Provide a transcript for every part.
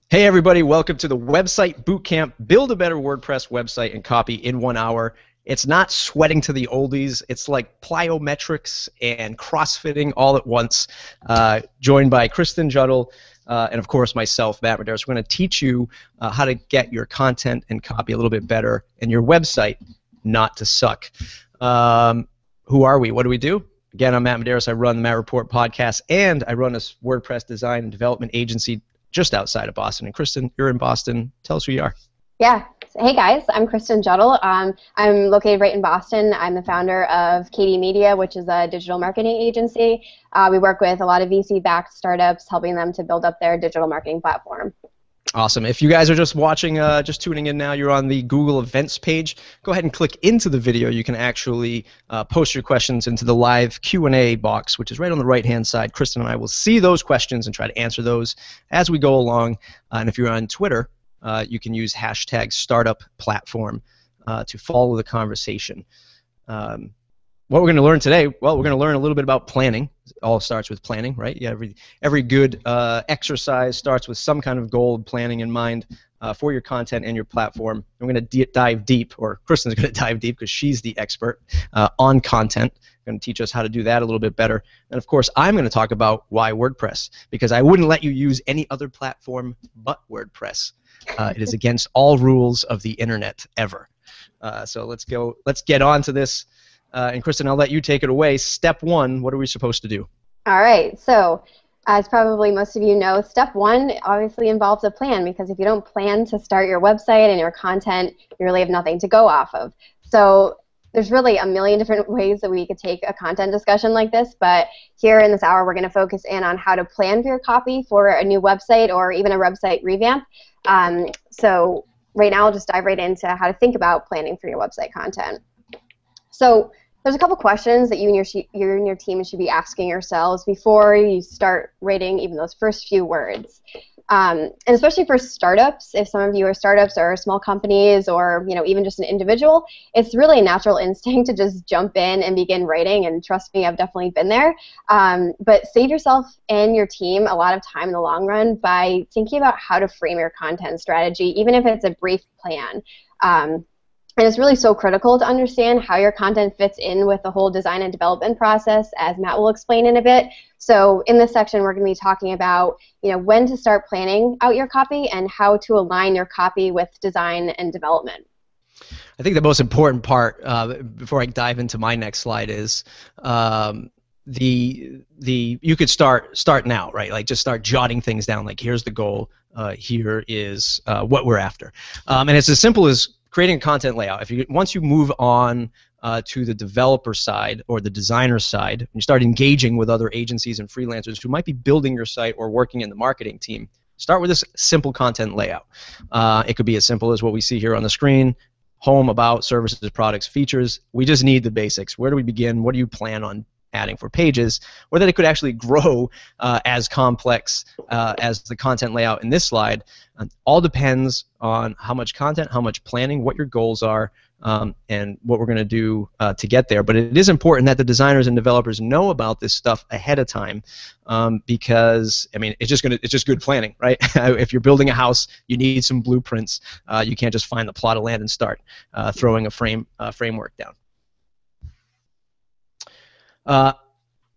Hey everybody, welcome to the Website Bootcamp. Build a better WordPress website and copy in 1 hour. It's not sweating to the oldies. It's like plyometrics and crossfitting all at once. Joined by Kristin, Dziadul, and of course myself, Matt Medeiros. We're going to teach you how to get your content and copy a little bit better and your website not to suck. Who are we? What do we do? Again, I'm Matt Medeiros. I run the Matt Report podcast, and I run a WordPress design and development agency just outside of Boston. And Kristin, you're in Boston. Tell us who you are. Yeah. Hey guys, I'm Kristin Dziadul. I'm located right in Boston. I'm the founder of KD Media, which is a digital marketing agency. We work with a lot of VC-backed startups, helping them to build up their digital marketing platform. Awesome. If you guys are just watching, just tuning in now, you're on the Google Events page. Go ahead and click into the video. You can actually post your questions into the live Q&A box, which is right on the right-hand side. Kristin and I will see those questions and try to answer those as we go along. And if you're on Twitter, you can use hashtag #StartupPlatform to follow the conversation. What we're going to learn today, well, we're going to learn a little bit about planning. It all starts with planning, right? Yeah, every good exercise starts with some kind of goal planning in mind for your content and your platform. I'm going to dive deep, or Kristin's going to dive deep because she's the expert on content. Going to teach us how to do that a little bit better. And of course, I'm going to talk about why WordPress, because I wouldn't let you use any other platform but WordPress. It is against all rules of the internet ever. So let's get on to this. And Kristin, I'll let you take it away. Step one, what are we supposed to do? All right. So as probably most of you know, step one obviously involves a plan, because if you don't plan to start your website and your content, you really have nothing to go off of. So there's really a million different ways that we could take a content discussion like this, but here in this hour we're going to focus in on how to plan for your copy for a new website or even a website revamp. So right now I'll just dive right into how to think about planning for your website content. So there's a couple questions that you and your team should be asking yourselves before you start writing even those first few words. And especially for startups, if some of you are startups or small companies, or even just an individual, it's really a natural instinct to just jump in and begin writing, and trust me, I've definitely been there. But save yourself and your team a lot of time in the long run by thinking about how to frame your content strategy, even if it's a brief plan. And it's really so critical to understand how your content fits in with the whole design and development process, as Matt will explain in a bit. So in this section, we're going to be talking about when to start planning out your copy and how to align your copy with design and development. I think the most important part, before I dive into my next slide, is you could start now, right? Like just start jotting things down. Like here's the goal. Here is what we're after, and it's as simple as creating a content layout. Once you move on to the developer side or the designer side, and you start engaging with other agencies and freelancers who might be building your site or working in the marketing team, start with this simple content layout. It could be as simple as what we see here on the screen: home, about, services, products, features. We just need the basics. Where do we begin? What do you plan on adding for pages? Or that it could actually grow as complex as the content layout in this slide. All depends on how much content, how much planning, what your goals are, and what we're going to do to get there. But it is important that the designers and developers know about this stuff ahead of time, because I mean it's just good planning, right? If you're building a house, you need some blueprints. You can't just find the plot of land and start throwing a framework down.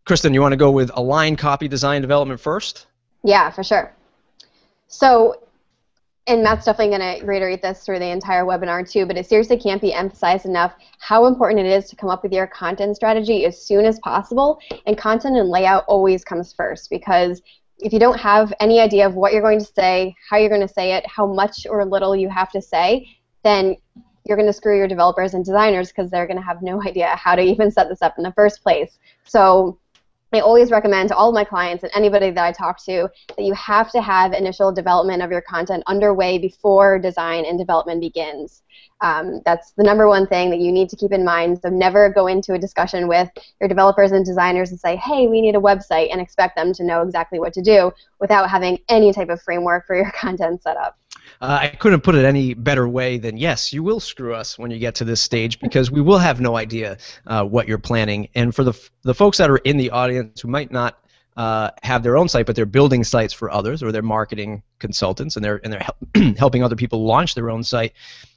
Kristin, you want to go with align copy, design, development first? Yeah, for sure. So, and Matt's definitely going to reiterate this through the entire webinar too, but it seriously can't be emphasized enough how important it is to come up with your content strategy as soon as possible. And content and layout always comes first, because if you don't have any idea of what you're going to say, how you're going to say it, how much or little you have to say, then you're going to screw your developers and designers, because they're going to have no idea how to even set this up in the first place. So I always recommend to all of my clients and anybody that I talk to that you have to have initial development of your content underway before design and development begins. That's the #1 thing that you need to keep in mind. So never go into a discussion with your developers and designers and say, hey, we need a website, and expect them to know exactly what to do without having any type of framework for your content set up. I couldn't put it any better way than, yes, you will screw us when you get to this stage, because we will have no idea what you're planning. And for the folks that are in the audience who might not have their own site, but they're building sites for others, or they're marketing consultants, and they're helping other people launch their own site.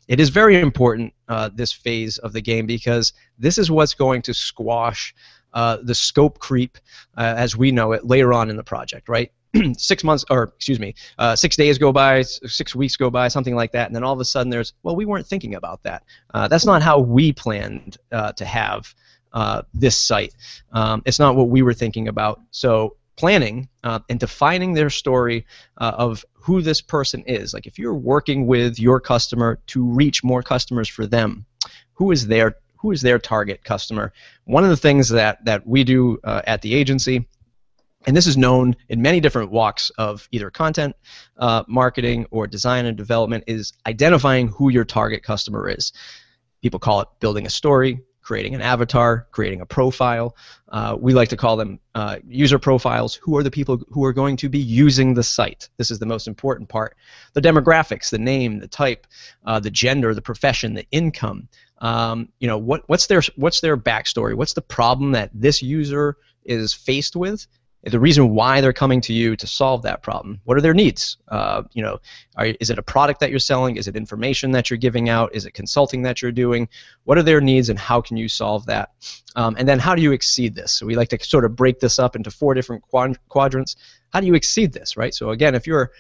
It is very important, this phase of the game, because this is what's going to squash the scope creep as we know it later on in the project, right? 6 months, or excuse me, 6 days go by, 6 weeks go by, something like that, and then all of a sudden there's, well, we weren't thinking about that. That's not how we planned to have this site. It's not what we were thinking about. So planning and defining their story of who this person is. Like if you're working with your customer to reach more customers for them, who is their target customer? One of the things that we do at the agency, and this is known in many different walks of either content marketing or design and development, is identifying who your target customer is. People call it building a story, creating an avatar, creating a profile. We like to call them user profiles. Who are the people who are going to be using the site? This is the most important part. The demographics, the name, the type, the gender, the profession, the income. You know, what's their backstory? What's the problem that this user is faced with? The reason why they're coming to you to solve that problem. What are their needs? You know, is it a product that you're selling? Is it information that you're giving out? Is it consulting that you're doing? What are their needs, and how can you solve that? And then how do you exceed this? So we like to sort of break this up into 4 different quadrants. How do you exceed this, right? So again, if you're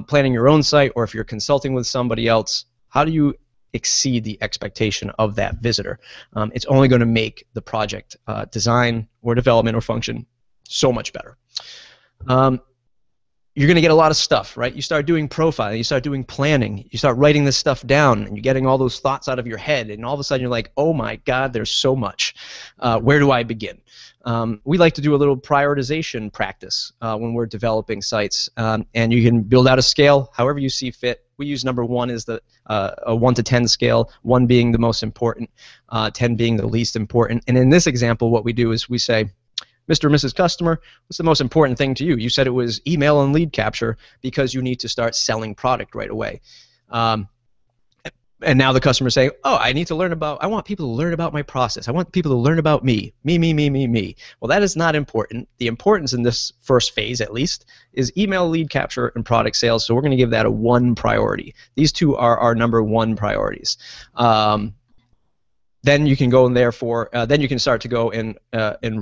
planning your own site, or if you're consulting with somebody else, how do you exceed the expectation of that visitor? It's only going to make the project design or development or function so much better. You're going to get a lot of stuff, right? You start doing profiling, you start doing planning, you start writing this stuff down, and you're getting all those thoughts out of your head, and all of a sudden you're like, oh my God, there's so much. Where do I begin? We like to do a little prioritization practice when we're developing sites, and you can build out a scale however you see fit. We use number 1 as the a 1 to 10 scale, 1 being the most important, 10 being the least important. And in this example, what we do is we say, Mr. and Mrs. Customer, what's the most important thing to you? You said it was email and lead capture because you need to start selling product right away. And now the customer's saying, oh, I want people to learn about my process. I want people to learn about me. Me. Well, that is not important. The importance in this first phase, at least, is email, lead capture, and product sales. So we're going to give that a 1 priority. These 2 are our number 1 priorities. Then you can go in there for. Then you can start to go and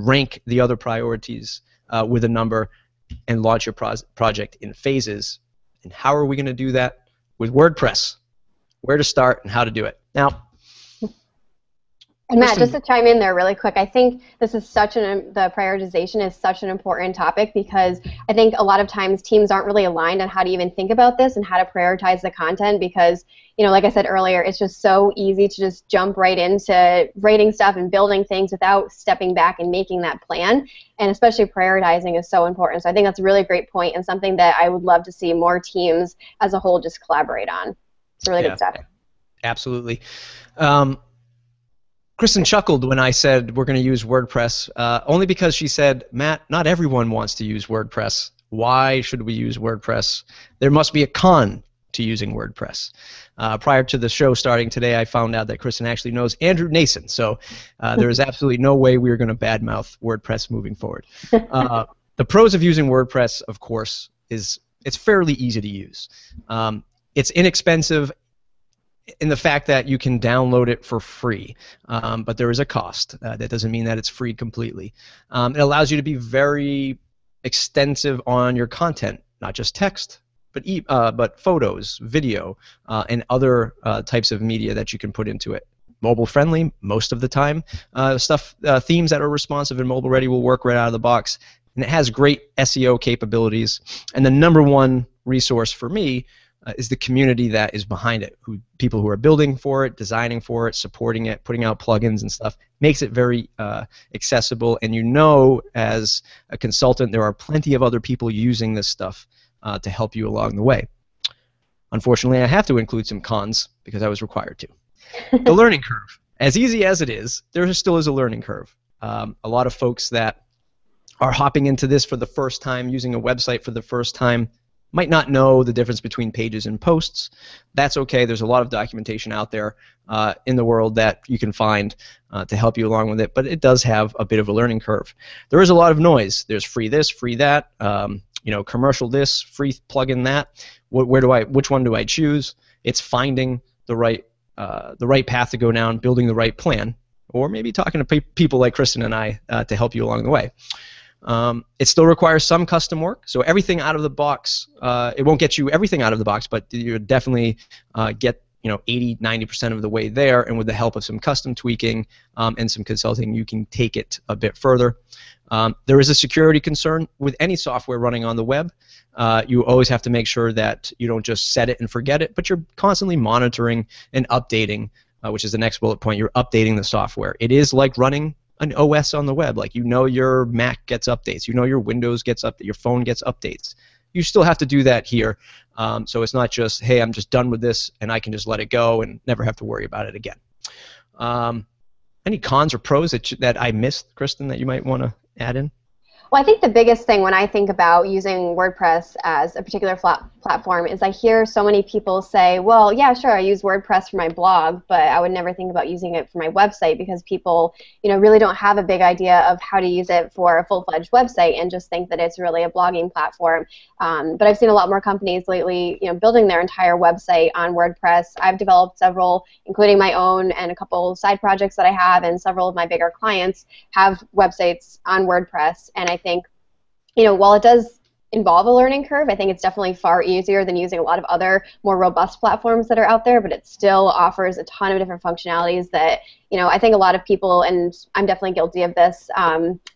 rank the other priorities with a number, and launch your project in phases. And how are we going to do that? With WordPress. Where to start and how to do it. Now, and Matt, just to chime in there really quick, I think this is the prioritization is such an important topic, because I think a lot of times teams aren't really aligned on how to even think about this and how to prioritize the content, because, you know, like I said earlier, it's just so easy to just jump right into writing stuff and building things without stepping back and making that plan, and especially prioritizing is so important. So I think that's a really great point, and something that I would love to see more teams as a whole just collaborate on. It's really good stuff. Absolutely. Kristin chuckled when I said we're going to use WordPress, only because she said, Matt, not everyone wants to use WordPress. Why should we use WordPress? There must be a con to using WordPress. Prior to the show starting today, I found out that Kristin actually knows Andrew Nason, so there is absolutely no way we are going to badmouth WordPress moving forward. The pros of using WordPress, of course, is it's fairly easy to use. It's inexpensive in the fact that you can download it for free, but there is a cost. That doesn't mean that it's free completely. It allows you to be very extensive on your content, not just text, but photos, video, and other types of media that you can put into it. Mobile friendly most of the time. Themes that are responsive and mobile ready will work right out of the box, and it has great SEO capabilities. And the number 1 resource for me is the community that is behind it, people who are building for it, designing for it, supporting it, putting out plugins and stuff, makes it very accessible. And you know, as a consultant, there are plenty of other people using this stuff to help you along the way. Unfortunately, I have to include some cons because I was required to. The learning curve. As easy as it is, there still is a learning curve. A lot of folks that are hopping into this for the first time, using a website for the first time, might not know the difference between pages and posts. That's okay. There's a lot of documentation out there in the world that you can find to help you along with it, but it does have a bit of a learning curve. There is a lot of noise. There's free this, free that, you know, commercial this, free plugin that. Which one do I choose? It's finding the right path to go down, building the right plan, or maybe talking to people like Kristin and I to help you along the way. It still requires some custom work, so everything out of the box, it won't get you everything out of the box, but you definitely get 80–90% of the way there, and with the help of some custom tweaking and some consulting, you can take it a bit further. There is a security concern with any software running on the web. You always have to make sure that you don't just set it and forget it, but you're constantly monitoring and updating, which is the next bullet point. You're updating the software. It is like running an OS on the web. Like, your Mac gets updates, your Windows gets updates, your phone gets updates. You still have to do that here. So it's not just, hey, I'm just done with this and I can just let it go and never have to worry about it again. Any cons or pros that I missed, Kristin, that you might want to add in? Well, I think the biggest thing when I think about using WordPress as a particular platform is I hear so many people say, well, yeah, sure, I use WordPress for my blog, but I would never think about using it for my website, because people, really don't have a big idea of how to use it for a full-fledged website and just think that it's really a blogging platform. But I've seen a lot more companies lately, building their entire website on WordPress. I've developed several, including my own and a couple side projects that I have, and several of my bigger clients have websites on WordPress. And I think, while it does involve a learning curve, I think it's definitely far easier than using a lot of other more robust platforms that are out there, but it still offers a ton of different functionalities that, I think a lot of people, and I'm definitely guilty of this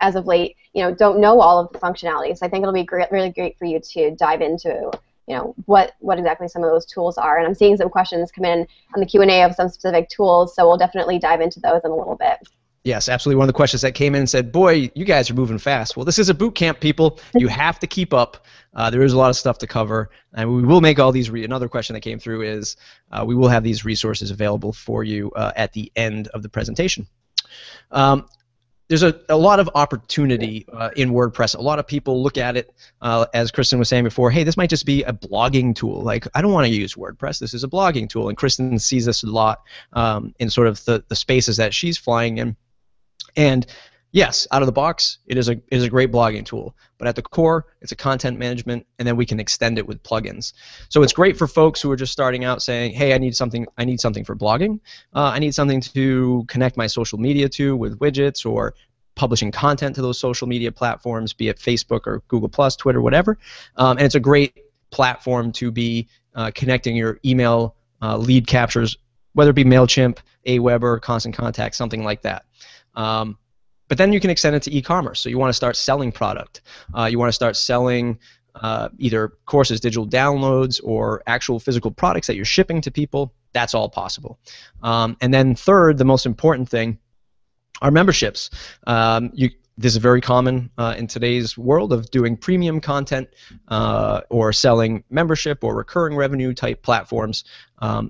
as of late, don't know all of the functionalities. I think it'll be really great for you to dive into what exactly some of those tools are. And I'm seeing some questions come in on the Q&A of some specific tools, so we'll definitely dive into those in a little bit. Yes, absolutely. One of the questions that came in and said, boy, you guys are moving fast. Well, this is a boot camp, people. You have to keep up. There is a lot of stuff to cover, and we will make all these. Another question that came through is we will have these resources available for you at the end of the presentation. There's a lot of opportunity in WordPress. A lot of people look at it, as Kristin was saying before, hey, this might just be a blogging tool. Like, I don't want to use WordPress. This is a blogging tool. And Kristin sees this a lot in sort of the spaces that she's flying in. And yes, out of the box, it is a great blogging tool. But at the core, it's a content management, and then we can extend it with plugins. So it's great for folks who are just starting out saying, hey, I need something for blogging. I need something to connect my social media to with widgets, or publishing content to those social media platforms, be it Facebook or Google+, Twitter, whatever. And it's a great platform to be connecting your email lead captures, whether it be MailChimp, Aweber, Constant Contact, something like that. But then you can extend it to e-commerce. So you want to start selling product. You want to start selling either courses, digital downloads, or actual physical products that you're shipping to people. That's all possible. And then third, the most important thing, are memberships. This is very common in today's world of doing premium content or selling membership or recurring revenue type platforms.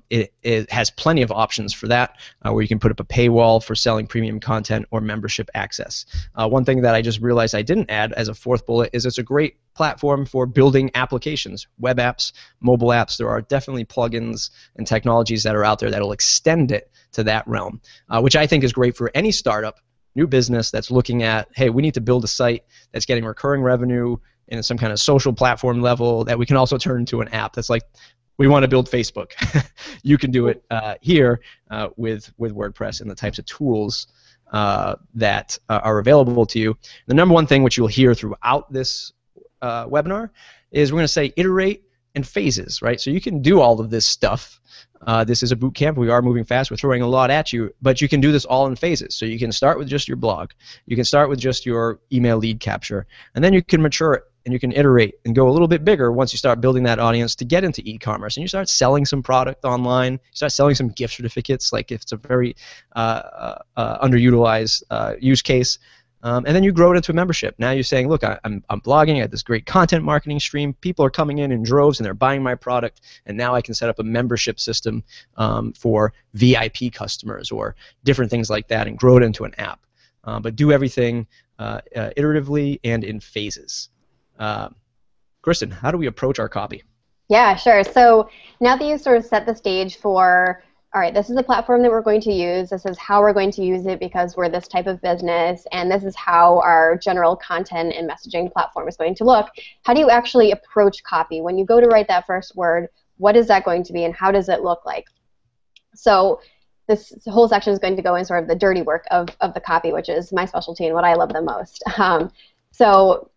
It has plenty of options for that, where you can put up a paywall for selling premium content or membership access. One thing that I just realized I didn't add as a fourth bullet is it's a great platform for building applications, web apps, mobile apps. There are definitely plugins and technologies that are out there that will extend it to that realm, which I think is great for any startup, new business that's looking at, hey, we need to build a site that's getting recurring revenue in some kind of social platform level that we can also turn into an app. That's like, we want to build Facebook. You can do it here with WordPress and the types of tools that are available to you. The number one thing which you'll hear throughout this webinar is we're going to say iterate and phases, right? So you can do all of this stuff. This is a boot camp. We are moving fast. We're throwing a lot at you, but you can do this all in phases. So you can start with just your blog. You can start with just your email lead capture, and then you can mature it, and you can iterate and go a little bit bigger once you start building that audience to get into e-commerce, and you start selling some product online. You start selling some gift certificates, like if it's a very underutilized use case. And then you grow it into a membership. Now you're saying, look, I'm blogging, I have this great content marketing stream, people are coming in droves and they're buying my product, and now I can set up a membership system for VIP customers or different things like that and grow it into an app. But do everything iteratively and in phases. Kristin, how do we approach our copy? Yeah, sure. So now that you sort of set the stage for, all right, this is the platform that we're going to use, this is how we're going to use it because we're this type of business, and this is how our general content and messaging platform is going to look, how do you actually approach copy? When you go to write that first word, what is that going to be and how does it look like? So this whole section is going to go in sort of the dirty work of the copy, which is my specialty and what I love the most. So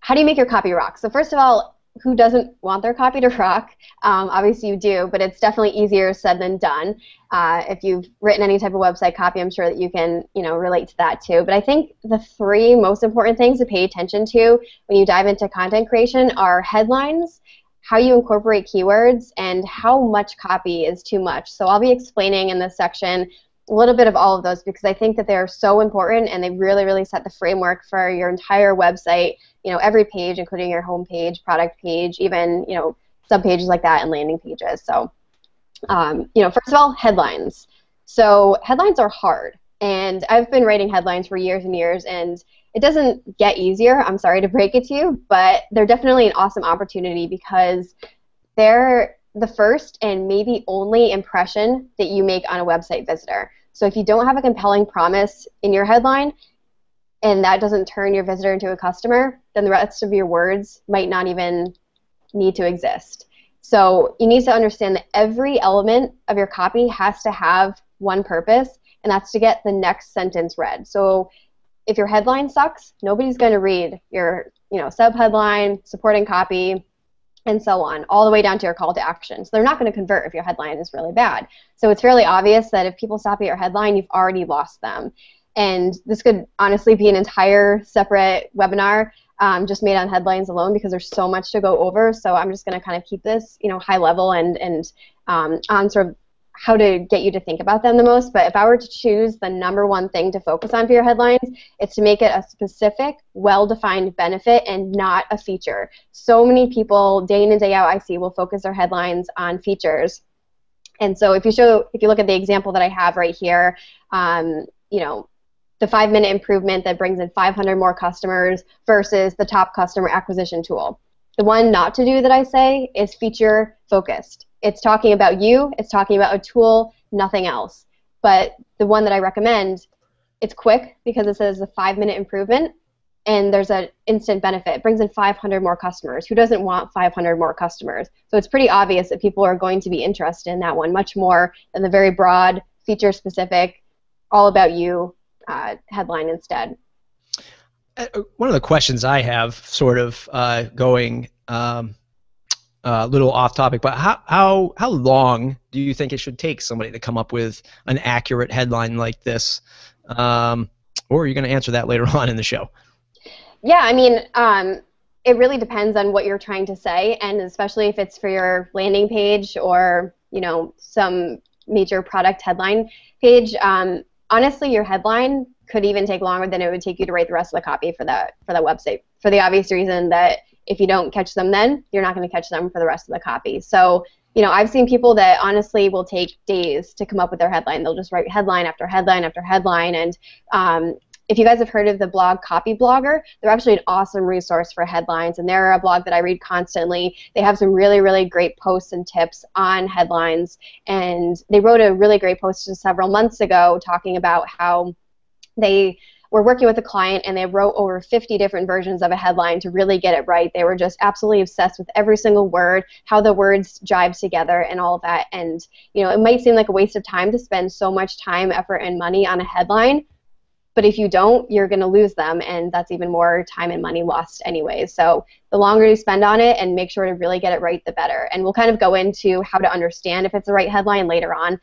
how do you make your copy rock? So first of all, who doesn't want their copy to rock? Obviously you do, but it's definitely easier said than done. If you've written any type of website copy, I'm sure that you can, relate to that too. But I think the three most important things to pay attention to when you dive into content creation are headlines, how you incorporate keywords, and how much copy is too much. So I'll be explaining in this section a little bit of all of those because I think that they're so important and they really, really set the framework for your entire website, every page, including your home page, product page, even, sub-pages like that and landing pages. So, first of all, headlines. So headlines are hard. And I've been writing headlines for years and years, and it doesn't get easier. I'm sorry to break it to you, but they're definitely an awesome opportunity because they're the first and maybe only impression that you make on a website visitor. So if you don't have a compelling promise in your headline and that doesn't turn your visitor into a customer, then the rest of your words might not even need to exist. So you need to understand that every element of your copy has to have one purpose, and that's to get the next sentence read. So if your headline sucks, nobody's going to read your sub-headline, supporting copy, and so on, all the way down to your call to action. So they're not going to convert if your headline is really bad. So it's fairly obvious that if people stop at your headline, you've already lost them. And this could honestly be an entire separate webinar just made on headlines alone because there's so much to go over. So I'm just going to kind of keep this high level and on sort of how to get you to think about them the most. But if I were to choose the number one thing to focus on for your headlines, it's to make it a specific, well-defined benefit and not a feature. So many people, day in and day out, I see, will focus their headlines on features. And so if you look at the example that I have right here, the 5-minute improvement that brings in 500 more customers versus the top customer acquisition tool. The one not to do that I say is feature focused. It's talking about you, it's talking about a tool, nothing else. But the one that I recommend, it's quick because it says a 5-minute improvement and there's an instant benefit. It brings in 500 more customers. Who doesn't want 500 more customers? So it's pretty obvious that people are going to be interested in that one much more than the very broad, feature specific, all about you headline instead. One of the questions I have, sort of going a little off topic, but how long do you think it should take somebody to come up with an accurate headline like this? Or are you going to answer that later on in the show? Yeah, I mean, it really depends on what you're trying to say, and especially if it's for your landing page or some major product headline page. Honestly, your headline could even take longer than it would take you to write the rest of the copy for that website, for the obvious reason that if you don't catch them then, you're not going to catch them for the rest of the copy. So, I've seen people that honestly will take days to come up with their headline. They'll just write headline after headline after headline. And if you guys have heard of the blog Copy Blogger, they're actually an awesome resource for headlines, and they're a blog that I read constantly. They have some really, really great posts and tips on headlines, and they wrote a really great post just several months ago talking about how they were working with a client and they wrote over 50 different versions of a headline to really get it right. They were just absolutely obsessed with every single word, how the words jive together and all of that. And it might seem like a waste of time to spend so much time, effort, and money on a headline, but if you don't, you're going to lose them, and that's even more time and money lost anyway. So the longer you spend on it and make sure to really get it right, the better. And we'll kind of go into how to understand if it's the right headline later on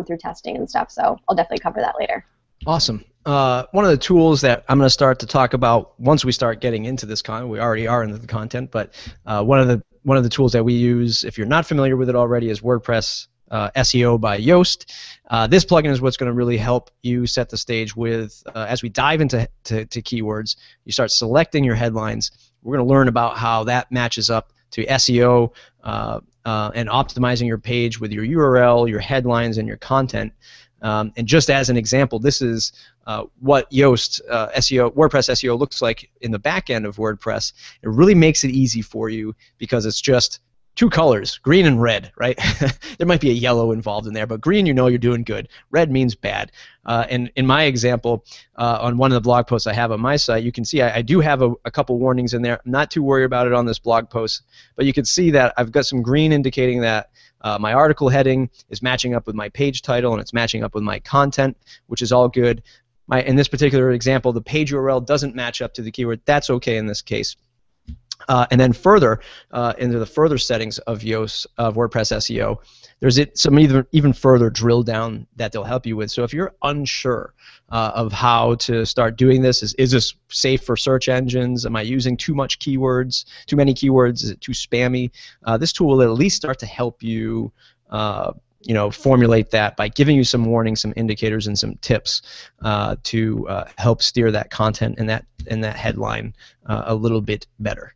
through testing and stuff. So I'll definitely cover that later. Awesome. One of the tools that I'm going to start to talk about once we start getting into this content, we already are into the content, but one of the tools that we use, if you're not familiar with it already, is WordPress SEO by Yoast. This plugin is what's going to really help you set the stage with, as we dive into keywords, you start selecting your headlines. We're going to learn about how that matches up to SEO and optimizing your page with your URL, your headlines, and your content. And just as an example, this is what Yoast SEO, WordPress SEO looks like in the back end of WordPress. It really makes it easy for you because it's just two colors, green and red, right? There might be a yellow involved in there, but green, you know you're doing good. Red means bad. And in my example, on one of the blog posts I have on my site, you can see I do have a couple warnings in there. I'm not too worried about it on this blog post, but you can see that I've got some green indicating that my article heading is matching up with my page title and it's matching up with my content, which is all good. In this particular example, the page URL doesn't match up to the keyword. That's okay in this case. And then further, into the further settings of Yoast, of WordPress SEO, there's some even further drill down that they'll help you with. So if you're unsure of how to start doing this, is this safe for search engines? Am I using too much keywords, too many keywords? Is it too spammy? This tool will at least start to help you formulate that by giving you some warnings, some indicators, and some tips to help steer that content and that headline a little bit better.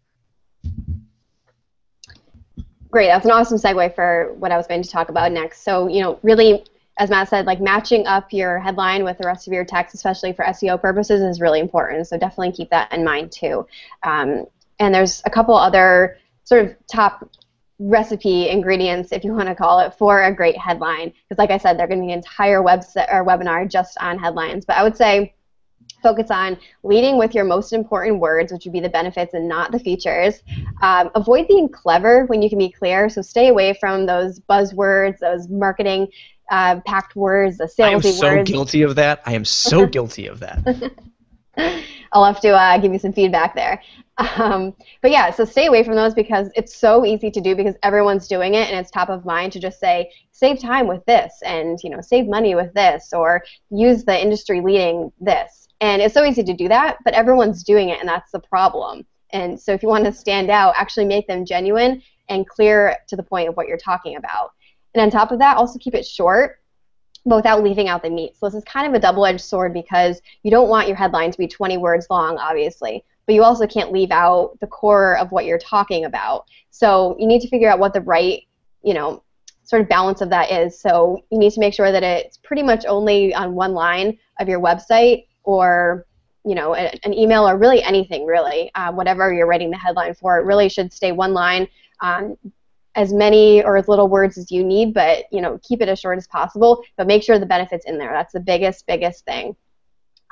Great, that's an awesome segue for what I was going to talk about next. So, really, as Matt said, like matching up your headline with the rest of your text, especially for SEO purposes, is really important. So definitely keep that in mind too. And there's a couple other sort of top recipe ingredients, if you want to call it, for a great headline. Because like I said, they're going to be an entire website or webinar just on headlines. But I would say focus on leading with your most important words, which would be the benefits and not the features. Avoid being clever when you can be clear. So stay away from those buzzwords, those marketing packed words, the salesy words. I am so guilty of that. I am so guilty of that. I'll have to give you some feedback there. But yeah, so stay away from those because it's so easy to do because everyone's doing it and it's top of mind to just say, save time with this and save money with this or use the industry leading this. And it's so easy to do that, but everyone's doing it and that's the problem. And so if you want to stand out, actually make them genuine and clear to the point of what you're talking about. And on top of that, also keep it short, but without leaving out the meat. So this is kind of a double-edged sword because you don't want your headline to be 20 words long, obviously, but you also can't leave out the core of what you're talking about. So you need to figure out what the right, sort of balance of that is. So you need to make sure that it's pretty much only on one line of your website or an email or really anything, really, whatever you're writing the headline for. It really should stay one line, as many or as little words as you need, but keep it as short as possible, but make sure the benefit's in there. That's the biggest thing.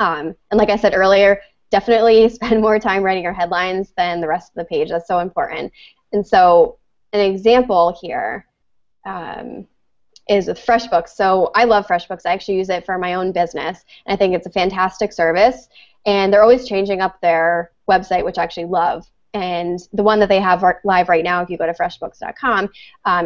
And like I said earlier, definitely spend more time writing your headlines than the rest of the page. That's so important. And so an example here is with FreshBooks. So I love FreshBooks. I actually use it for my own business, and I think it's a fantastic service. And they're always changing up their website, which I actually love. And the one that they have live right now, if you go to freshbooks.com,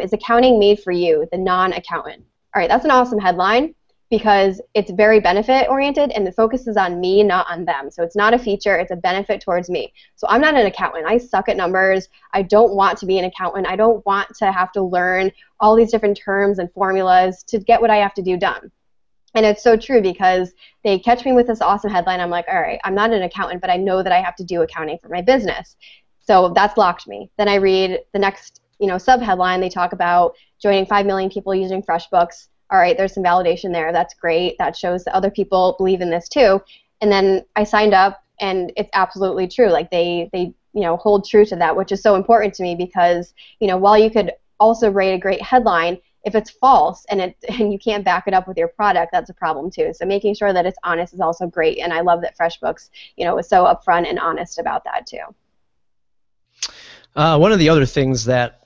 is Accounting Made for You, the non-accountant. All right, that's an awesome headline because it's very benefit-oriented and it focuses on me, not on them. So it's not a feature, it's a benefit towards me. So I'm not an accountant. I suck at numbers. I don't want to be an accountant. I don't want to have to learn all these different terms and formulas to get what I have to do done. And it's so true because they catch me with this awesome headline. I'm like, all right, I'm not an accountant, but I know that I have to do accounting for my business. So that's locked me. Then I read the next, sub-headline. They talk about joining 5 million people using FreshBooks. All right, there's some validation there. That's great. That shows that other people believe in this too. And then I signed up, and it's absolutely true. Like they hold true to that, which is so important to me because while you could also write a great headline, if it's false and you can't back it up with your product, that's a problem too. So making sure that it's honest is also great, and I love that FreshBooks, was so upfront and honest about that too. One of the other things that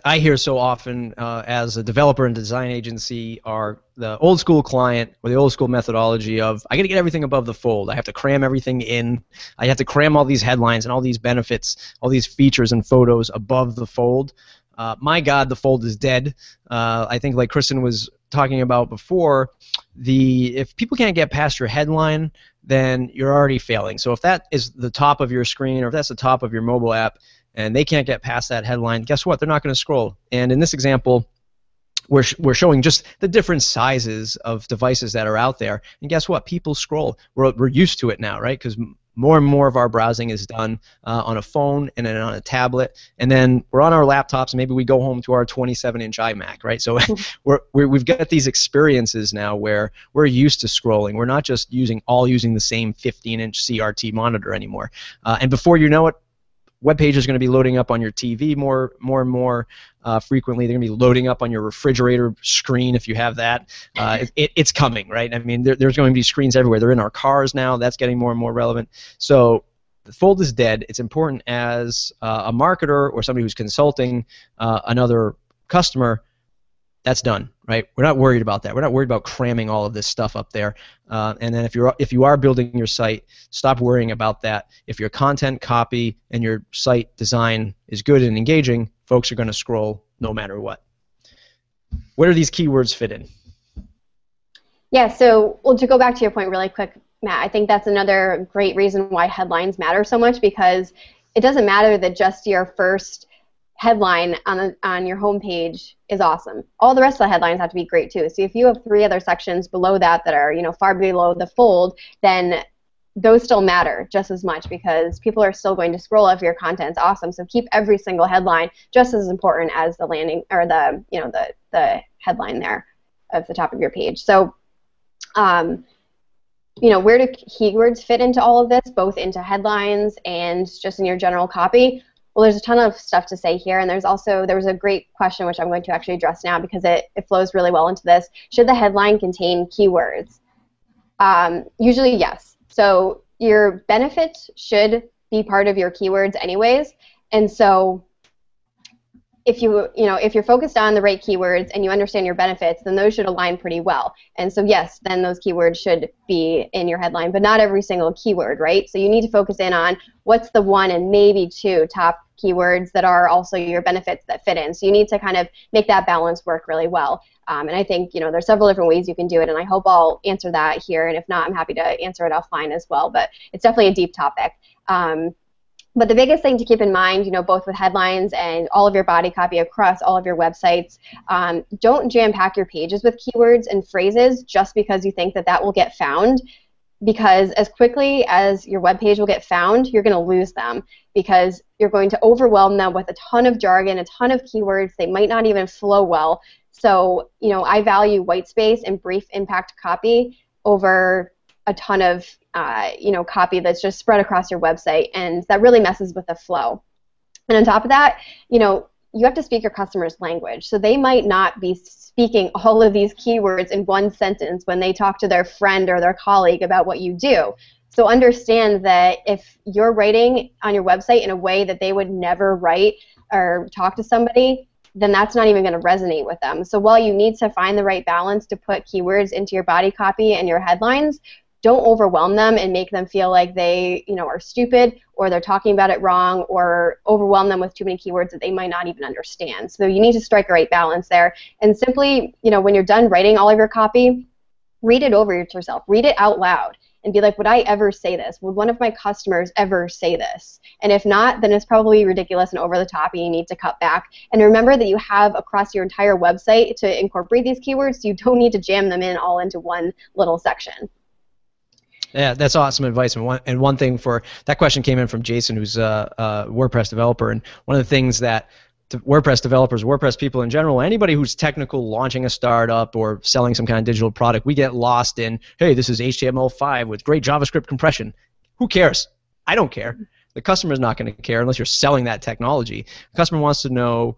I hear so often as a developer and design agency are the old school client or the old school methodology of I got to get everything above the fold. I have to cram everything in. I have to cram all these headlines and all these benefits, all these features and photos above the fold. My God, the fold is dead. I think like Kristin was talking about before, if people can't get past your headline, then you're already failing. So if that is the top of your screen or if that's the top of your mobile app and they can't get past that headline, guess what? They're not going to scroll. And in this example, we're showing just the different sizes of devices that are out there. And guess what? People scroll. We're used to it now, right? Because more and more of our browsing is done on a phone and then on a tablet, and then we're on our laptops. Maybe we go home to our 27-inch iMac, right? So we've got these experiences now where we're used to scrolling. We're not just using the same 15-inch CRT monitor anymore. And before you know it, web pages are going to be loading up on your TV more and more frequently. They're going to be loading up on your refrigerator screen if you have that. It's coming, right? I mean, there's going to be screens everywhere. They're in our cars now. That's getting more and more relevant. So the fold is dead. It's important as a marketer or somebody who's consulting another customer. That's done, right? We're not worried about that. We're not worried about cramming all of this stuff up there. And then if you are building your site, stop worrying about that. If your content, copy, and your site design is good and engaging, folks are going to scroll no matter what. Where do these keywords fit in? Yeah, so to go back to your point really quick, Matt, I think that's another great reason why headlines matter so much, because it doesn't matter that just your first headline on your homepage is awesome. All the rest of the headlines have to be great too. So if you have 3 other sections below that that are, far below the fold, then those still matter just as much, because people are still going to scroll if your content's awesome. So keep every single headline just as important as the landing or the headline there at the top of your page. So where do keywords fit into all of this, both into headlines and just in your general copy? Well, there's a ton of stuff to say here, and there was a great question which I'm going to actually address now because it flows really well into this. Should the headline contain keywords? Usually, yes. So your benefits should be part of your keywords anyways, and so if you're focused on the right keywords and you understand your benefits, then those should align pretty well. And so yes, then those keywords should be in your headline, but not every single keyword, right? So you need to focus in on what's the 1 and maybe 2 top keywords that are also your benefits that fit in. So you need to kind of make that balance work really well. And I think there's several different ways you can do it, and I hope I'll answer that here. And if not, I'm happy to answer it offline as well. But it's definitely a deep topic. But the biggest thing to keep in mind, both with headlines and all of your body copy across all of your websites, don't jam-pack your pages with keywords and phrases just because you think that will get found, because as quickly as your web page will get found, you're going to lose them because you're going to overwhelm them with a ton of jargon, a ton of keywords. They might not even flow well. So, I value white space and brief impact copy over a ton of copy that's just spread across your website, and that really messes with the flow. And on top of that, you have to speak your customer's language. So they might not be speaking all of these keywords in one sentence when they talk to their friend or their colleague about what you do. So understand that if you're writing on your website in a way that they would never write or talk to somebody, then that's not even going to resonate with them. So while you need to find the right balance to put keywords into your body copy and your headlines, don't overwhelm them and make them feel like they, are stupid or they're talking about it wrong, or overwhelm them with too many keywords that they might not even understand. So you need to strike a right balance there. And simply, when you're done writing all of your copy, read it over to yourself. Read it out loud and be like, would I ever say this? Would one of my customers ever say this? And if not, then it's probably ridiculous and over the top and you need to cut back. And remember that you have across your entire website to incorporate these keywords, so you don't need to jam them in all into one little section. Yeah, that's awesome advice. And one thing for that question came in from Jason, who's a WordPress developer. And one of the things that WordPress developers, WordPress people in general, anybody who's technical, launching a startup or selling some kind of digital product, we get lost in, hey, this is HTML5 with great JavaScript compression. Who cares? I don't care. The customer's not going to care unless you're selling that technology. The customer wants to know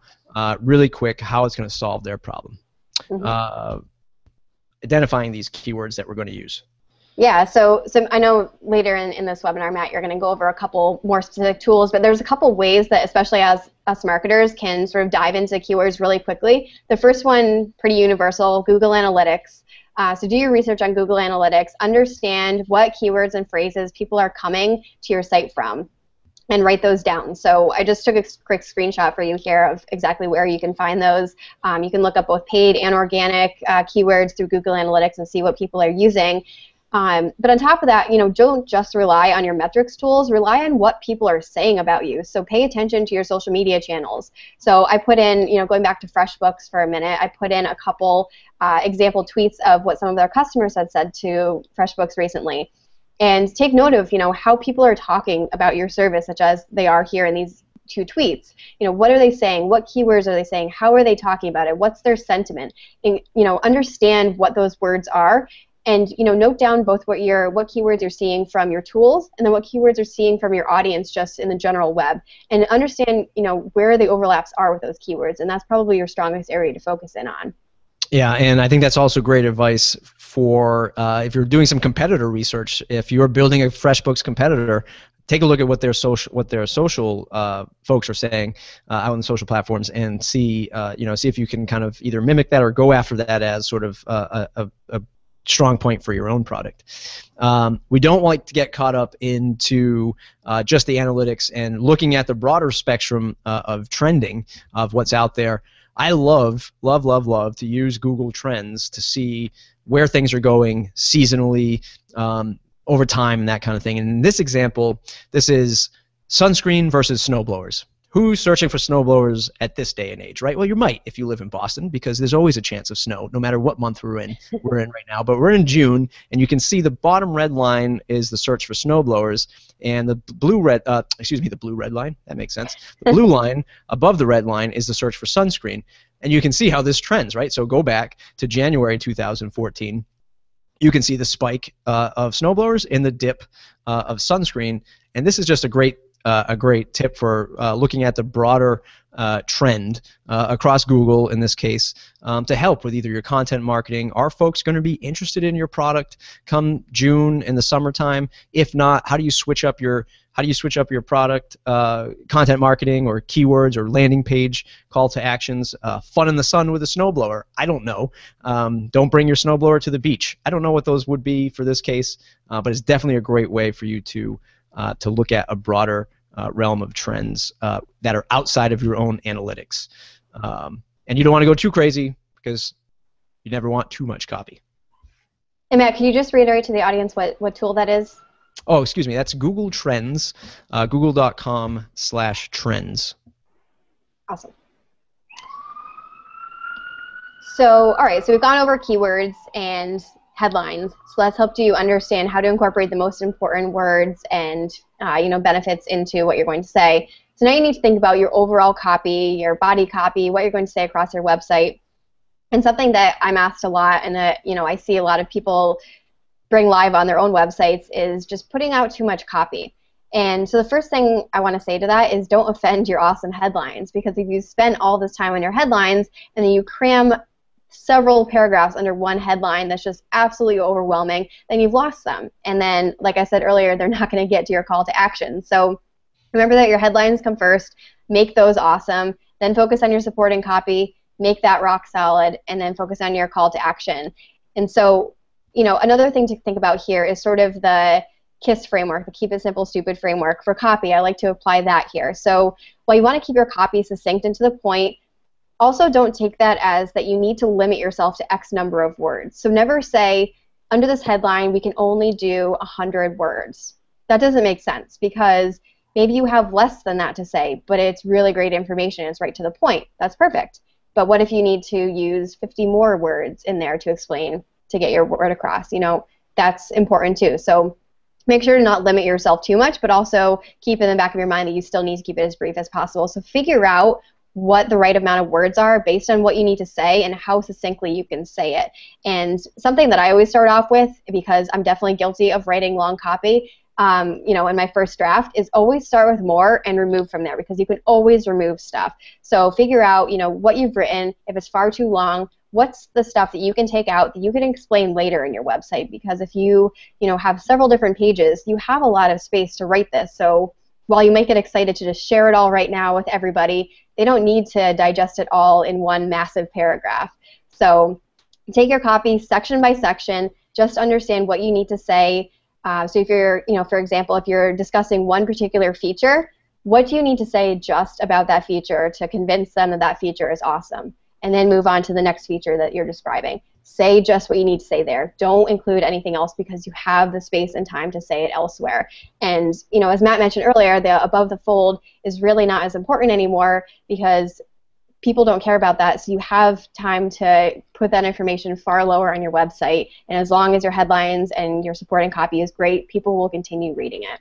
really quick how it's going to solve their problem. Mm-hmm. Identifying these keywords that we're going to use. Yeah, so I know later in this webinar, Matt, you're going to go over a couple more specific tools, but there's a couple ways that, especially as us marketers, can sort of dive into keywords really quickly. The first one, pretty universal, Google Analytics. So do your research on Google Analytics, understand what keywords and phrases people are coming to your site from, and write those down. So I just took a quick screenshot for you here of exactly where you can find those. You can look up both paid and organic keywords through Google Analytics and see what people are using. But on top of that, don't just rely on your metrics tools. Rely on what people are saying about you. So pay attention to your social media channels. So I put in, going back to FreshBooks for a minute, I put in a couple example tweets of what some of their customers had said to FreshBooks recently. and take note of, how people are talking about your service, such as they are here in these 2 tweets. What are they saying? What keywords are they saying? How are they talking about it? What's their sentiment? And, understand what those words are, and note down both what keywords you're seeing from your tools, and then what keywords you're seeing from your audience just in the general web, and understand where the overlaps are with those keywords, and that's probably your strongest area to focus in on. Yeah, and I think that's also great advice for if you're doing some competitor research. If you're building a FreshBooks competitor, take a look at what their social folks are saying out on the social platforms, and see see if you can kind of either mimic that or go after that as sort of a strong point for your own product. We don't like to get caught up into just the analytics and looking at the broader spectrum of trending of what's out there. I love to use Google Trends to see where things are going seasonally, over time, and that kind of thing. And in this example, this is sunscreen versus snowblowers. Who's searching for snowblowers at this day and age, right? Well, you might if you live in Boston, because there's always a chance of snow, no matter what month we're in. We're in right now, but we're in June, and you can see the bottom red line is the search for snowblowers, and the the blue red line, that makes sense. The blue line above the red line is the search for sunscreen, and you can see how this trends, right? So go back to January 2014. You can see the spike of snowblowers and the dip of sunscreen, and this is just a great tip for looking at the broader trend across Google in this case to help with either your content marketing. Are folks going to be interested in your product come June in the summertime? If not, how do you switch up your product content marketing or keywords or landing page call to actions? Fun in the sun with a snowblower. I don't know. Don't bring your snowblower to the beach. I don't know what those would be for this case, but it's definitely a great way for you to look at a broader realm of trends that are outside of your own analytics. And you don't want to go too crazy because you never want too much copy. And Matt, can you just reiterate to the audience what tool that is? Oh, excuse me. That's Google Trends, google.com/trends. Awesome. So, all right, so we've gone over keywords and headlines. So that's helped you understand how to incorporate the most important words and benefits into what you're going to say. So now you need to think about your overall copy, your body copy, what you're going to say across your website. And something that I'm asked a lot, and that I see a lot of people bring live on their own websites, is just putting out too much copy. And so the first thing I want to say to that is don't offend your awesome headlines, because if you spend all this time on your headlines and then you cram several paragraphs under one headline that's just absolutely overwhelming, then you've lost them. And then, like I said earlier, they're not going to get to your call to action. So remember that your headlines come first, make those awesome, then focus on your supporting copy, make that rock solid, and then focus on your call to action. And so, another thing to think about here is sort of the KISS framework, the Keep It Simple, Stupid framework for copy. I like to apply that here. So while you want to keep your copy succinct and to the point, also don't take that as that you need to limit yourself to X number of words. So never say, under this headline, we can only do 100 words. That doesn't make sense, because maybe you have less than that to say, but it's really great information. It's right to the point. That's perfect. But what if you need to use 50 more words in there to explain, to get your word across? That's important too. So make sure to not limit yourself too much, but also keep in the back of your mind that you still need to keep it as brief as possible. So figure out what the right amount of words are based on what you need to say and how succinctly you can say it. And something that I always start off with, because I'm definitely guilty of writing long copy, in my first draft, is always start with more and remove from there, because you can always remove stuff. So figure out, what you've written. If it's far too long, what's the stuff that you can take out that you can explain later in your website? Because if you, have several different pages, you have a lot of space to write this. So while you might get excited to just share it all right now with everybody, they don't need to digest it all in one massive paragraph. So take your copy section by section, just understand what you need to say. So if you're, for example, if you're discussing one particular feature, what do you need to say just about that feature to convince them that that feature is awesome? And then move on to the next feature that you're describing. Say just what you need to say there. Don't include anything else, because you have the space and time to say it elsewhere. And as Matt mentioned earlier, the above the fold is really not as important anymore, because people don't care about that, so you have time to put that information far lower on your website, and as long as your headlines and your supporting copy is great, people will continue reading it.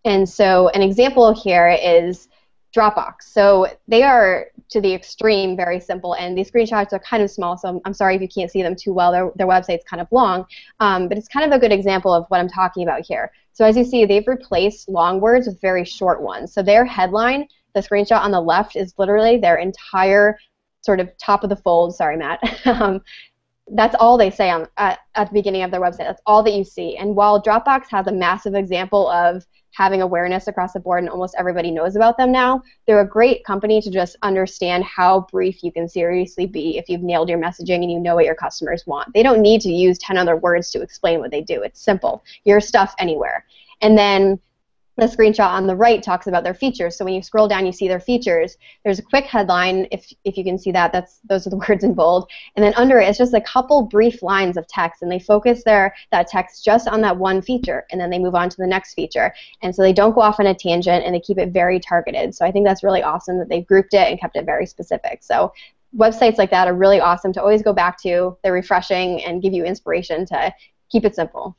And so an example here is Dropbox. So they are, to the extreme, very simple, and these screenshots are kind of small, so I'm sorry if you can't see them too well. Their website's kind of long, but it's kind of a good example of what I'm talking about here. So as you see, they've replaced long words with very short ones. So their headline, the screenshot on the left, is literally their entire sort of top of the fold, sorry Matt, that's all they say at the beginning of their website. That's all that you see. And while Dropbox has a massive example of having awareness across the board and almost everybody knows about them now, they're a great company to just understand how brief you can seriously be if you've nailed your messaging and you know what your customers want. They don't need to use 10 other words to explain what they do. It's simple. Your stuff anywhere. And then the screenshot on the right talks about their features. So when you scroll down, you see their features. There's a quick headline, if you can see that. Those are the words in bold. And then under it, it's just a couple brief lines of text, and they focus that text just on that one feature, and then they move on to the next feature. And so they don't go off on a tangent, and they keep it very targeted. So I think that's really awesome that they've grouped it and kept it very specific. So websites like that are really awesome to always go back to. They're refreshing and give you inspiration to keep it simple.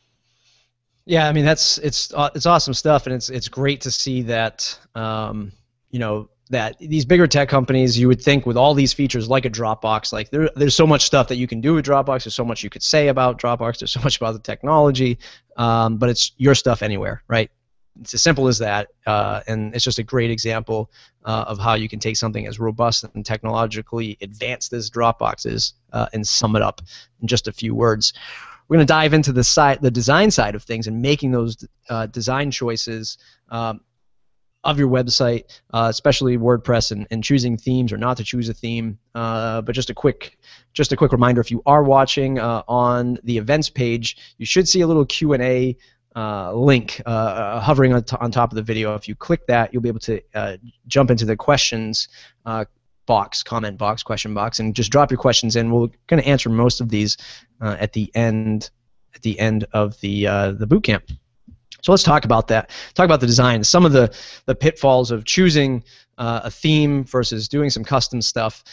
Yeah, I mean it's awesome stuff, and it's great to see that you know, that these bigger tech companies, you would think with all these features like a Dropbox, like there's so much stuff that you can do with Dropbox, there's so much you could say about Dropbox, there's so much about the technology, but it's your stuff anywhere, right? It's as simple as that, and it's just a great example of how you can take something as robust and technologically advanced as Dropbox is and sum it up in just a few words. We're going to dive into the design side of things and making those design choices of your website, especially WordPress, and choosing themes or not to choose a theme. But just a quick reminder: if you are watching on the events page, you should see a little Q&A link hovering on top of the video. If you click that, you'll be able to jump into the questions box, comment box, question box, and just drop your questions in. We're going to answer most of these at the end of the boot camp. So let's talk about that. Talk about the design. Some of the pitfalls of choosing a theme versus doing some custom stuff.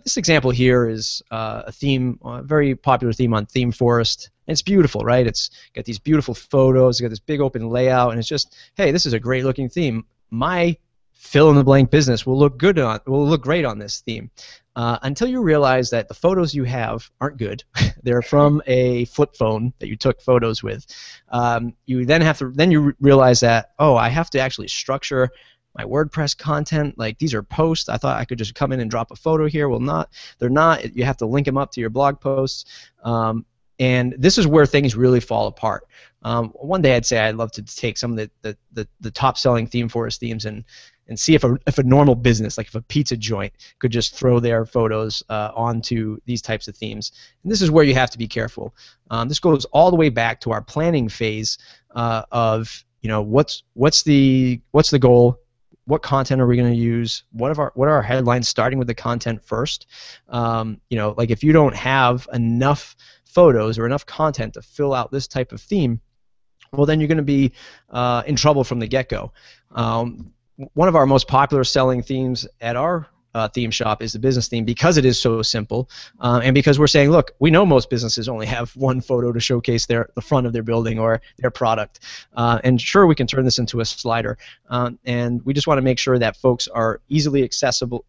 This example here is a theme, a very popular theme on ThemeForest. And it's beautiful, right? It's got these beautiful photos. It's got this big open layout, and it's just, hey, this is a great looking theme. My fill-in-the-blank business will look great on this theme, until you realize that the photos you have aren't good. They're from a flip phone that you took photos with. You then realize that, oh, I have to actually structure my WordPress content. Like, these are posts. I thought I could just come in and drop a photo here. Well, they're not. You have to link them up to your blog posts. And this is where things really fall apart. One day I'd say I'd love to take some of the top-selling ThemeForest themes and see if a normal business, like if a pizza joint, could just throw their photos onto these types of themes. And this is where you have to be careful. This goes all the way back to our planning phase of, you know, what's the goal, what content are we going to use, what are our headlines, starting with the content first. You know, like if you don't have enough photos or enough content to fill out this type of theme, well, then you're going to be in trouble from the get-go. One of our most popular selling themes at our theme shop is the business theme, because it is so simple, and because we're saying, look, we know most businesses only have one photo to showcase the front of their building or their product, and sure, we can turn this into a slider, and we just want to make sure that folks are easily accessing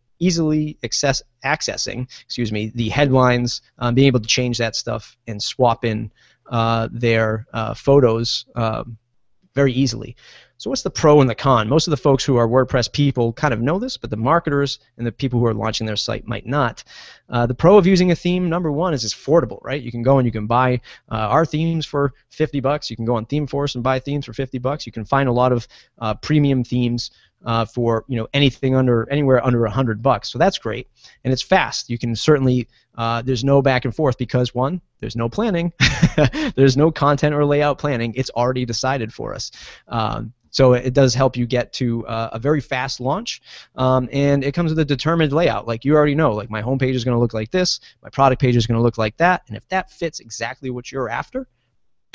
the headlines, being able to change that stuff and swap in their photos very easily. So what's the pro and the con? Most of the folks who are WordPress people kind of know this, but the marketers and the people who are launching their site might not. The pro of using a theme, number one, is it's affordable, right? You can go and you can buy our themes for $50. You can go on ThemeForest and buy themes for $50. You can find a lot of premium themes for, you know, anywhere under $100. So that's great, and it's fast. You can certainly there's no back and forth, because one, there's no planning, there's no content or layout planning. It's already decided for us. So it does help you get to a very fast launch, and it comes with a determined layout. Like, you already know, like, my homepage is going to look like this, my product page is going to look like that, and if that fits exactly what you're after,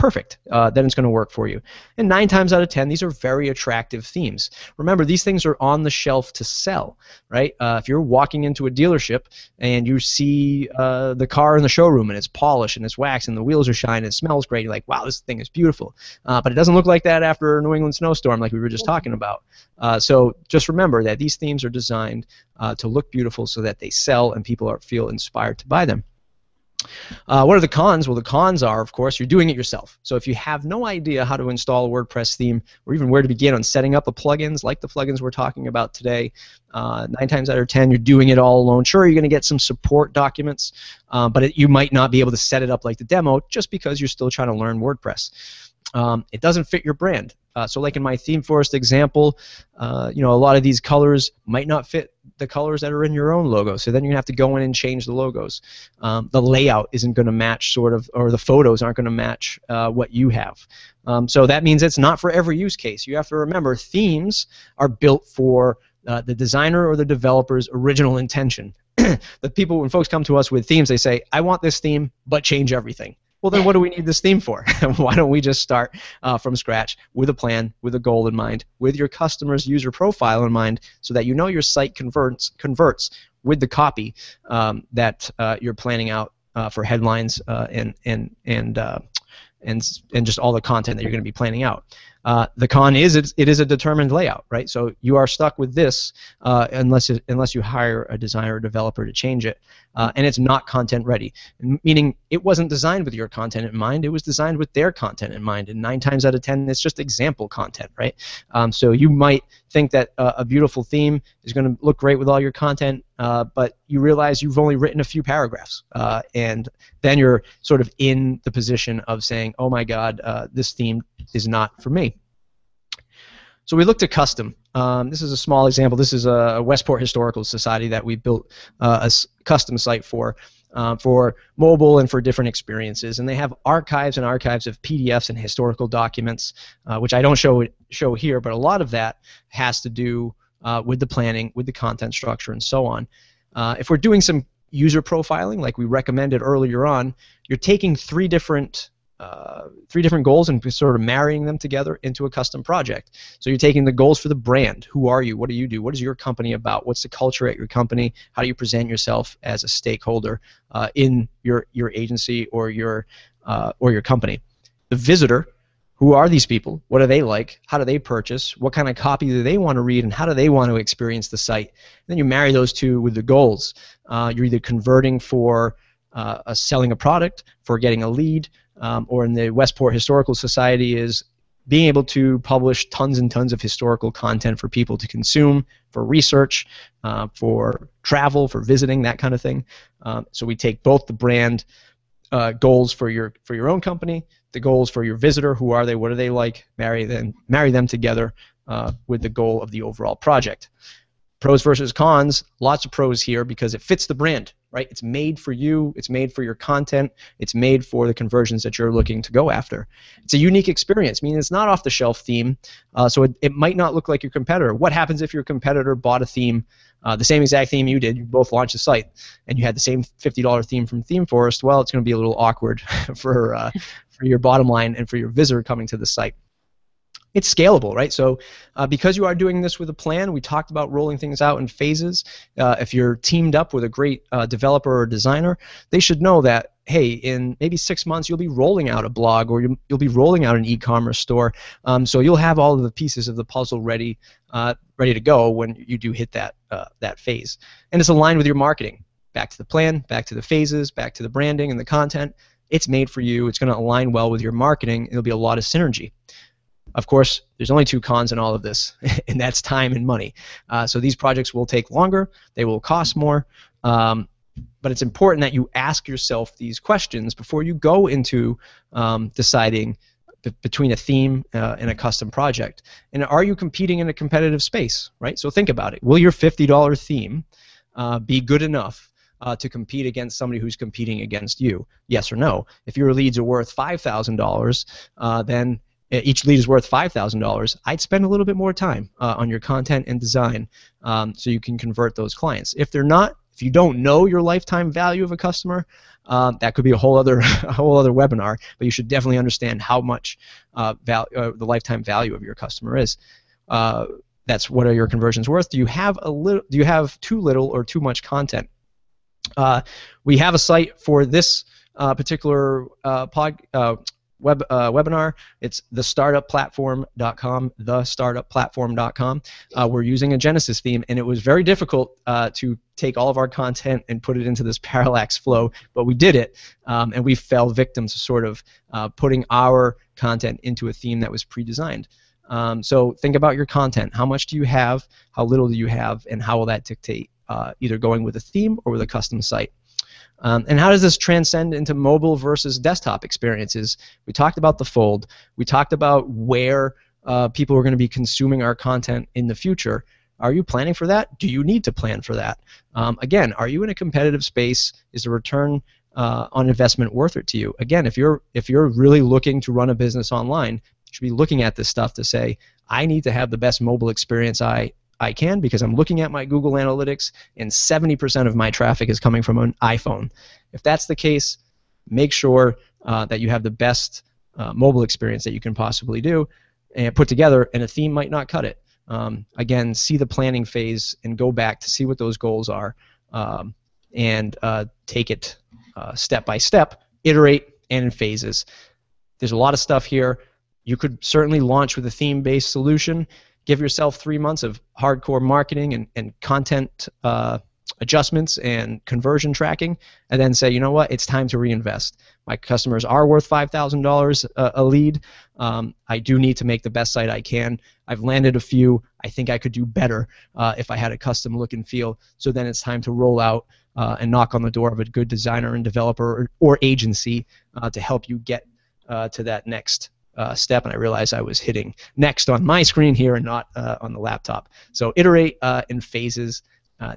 perfect. Then it's going to work for you. And 9 times out of 10, these are very attractive themes. Remember, these things are on the shelf to sell, right? If you're walking into a dealership and you see the car in the showroom and it's polished and it's waxed and the wheels are shining and it smells great, you're like, wow, this thing is beautiful. But it doesn't look like that after a New England snowstorm like we were just talking about. So just remember that these themes are designed to look beautiful so that they sell and people feel inspired to buy them. What are the cons? Well, the cons are, of course, you're doing it yourself. So if you have no idea how to install a WordPress theme or even where to begin on setting up the plugins, like the plugins we're talking about today, 9 times out of 10, you're doing it all alone. Sure, you're going to get some support documents, but you might not be able to set it up like the demo just because you're still trying to learn WordPress. It doesn't fit your brand. So like in my theme forest example, a lot of these colors might not fit the colors that are in your own logo. So then you have to go in and change the logos. The layout isn't going to match or the photos aren't going to match what you have. So that means it's not for every use case. You have to remember themes are built for the designer or the developer's original intention. When folks come to us with themes, they say, I want this theme, but change everything. Well, then what do we need this theme for? Why don't we just start from scratch with a plan, with a goal in mind, with your customer's user profile in mind, so that you know your site converts with the copy that you're planning out for headlines and just all the content that you're going to be planning out. The con is it is a determined layout, right? So you are stuck with this unless you hire a designer or developer to change it, and it's not content ready, meaning it wasn't designed with your content in mind. It was designed with their content in mind, and 9 times out of 10, it's just example content, right? So you might think that a beautiful theme is going to look great with all your content, but you realize you've only written a few paragraphs, and then you're sort of in the position of saying, oh my God, this theme is not for me. So we looked at custom. This is a small example. This is a Westport Historical Society that we built a custom site for mobile and for different experiences. And they have archives and archives of PDFs and historical documents, which I don't show here, but a lot of that has to do with the planning, with the content structure, and so on. If we're doing some user profiling, like we recommended earlier on, you're taking three different goals and sort of marrying them together into a custom project. So you're taking the goals for the brand. Who are you? What do you do? What is your company about? What's the culture at your company? How do you present yourself as a stakeholder in your agency or your company? The visitor. Who are these people? What are they like? How do they purchase? What kind of copy do they want to read, and how do they want to experience the site? And then you marry those two with the goals. You're either converting for selling a product, for getting a lead, or in the Westport Historical Society is being able to publish tons and tons of historical content for people to consume, for research, for travel, for visiting, that kind of thing. So we take both the brand goals for your own company, the goals for your visitor, who are they, what are they like, marry them together with the goal of the overall project. Pros versus cons, lots of pros here because it fits the brand, right? It's made for you, it's made for your content, it's made for the conversions that you're looking to go after. It's a unique experience, meaning it's not off-the-shelf theme, so it might not look like your competitor. What happens if your competitor bought a theme, the same exact theme you did, you both launched a site, and you had the same $50 theme from Theme Forest? Well, it's going to be a little awkward for your bottom line and for your visitor coming to the site. It's scalable, right? So because you are doing this with a plan, we talked about rolling things out in phases. If you're teamed up with a great developer or designer, they should know that, hey, in maybe 6 months you'll be rolling out a blog or you'll be rolling out an e-commerce store. So you'll have all of the pieces of the puzzle ready to go when you do hit that phase. And it's aligned with your marketing. Back to the plan, back to the phases, back to the branding and the content. It's made for you. It's going to align well with your marketing. It'll be a lot of synergy. Of course, there's only 2 cons in all of this, and that's time and money. So these projects will take longer, they will cost more, but it's important that you ask yourself these questions before you go into deciding between a theme and a custom project. And are you competing in a competitive space, right? So think about it. Will your $50 theme be good enough to compete against somebody who's competing against you? Yes or no? If your leads are worth $5,000, then each lead is worth $5,000, I'd spend a little bit more time on your content and design so you can convert those clients. If they're not, if If you don't know your lifetime value of a customer, that could be a whole other webinar. But you should definitely understand how much the lifetime value of your customer is. That's what are your conversions worth? Do you have too little or too much content? We have a site for this particular webinar. It's thestartupplatform.com, thestartupplatform.com. We're using a Genesis theme, and it was very difficult to take all of our content and put it into this parallax flow, but we did it, and we fell victim to sort of putting our content into a theme that was pre-designed. So think about your content. How much do you have? How little do you have? And how will that dictate either going with a theme or with a custom site? And how does this transcend into mobile versus desktop experiences? We talked about the fold. We talked about where people are going to be consuming our content in the future. Are you planning for that? Do you need to plan for that? Again, are you in a competitive space? Is the return on investment worth it to you? Again, if you're really looking to run a business online, you should be looking at this stuff to say, I need to have the best mobile experience I can, because I'm looking at my Google Analytics and 70% of my traffic is coming from an iPhone. If that's the case, make sure that you have the best mobile experience that you can possibly do and put together, and a theme might not cut it. Again, see the planning phase and go back to see what those goals are, and take it step by step, iterate, and in phases. There's a lot of stuff here. You could certainly launch with a theme-based solution. Give yourself 3 months of hardcore marketing and content adjustments and conversion tracking, and then say, you know what, it's time to reinvest. My customers are worth $5,000 a lead. I do need to make the best site I can. I've landed a few. I think I could do better if I had a custom look and feel. So then it's time to roll out and knock on the door of a good designer and developer or agency to help you get to that next step. And I realized I was hitting next on my screen here and not on the laptop. So iterate in phases,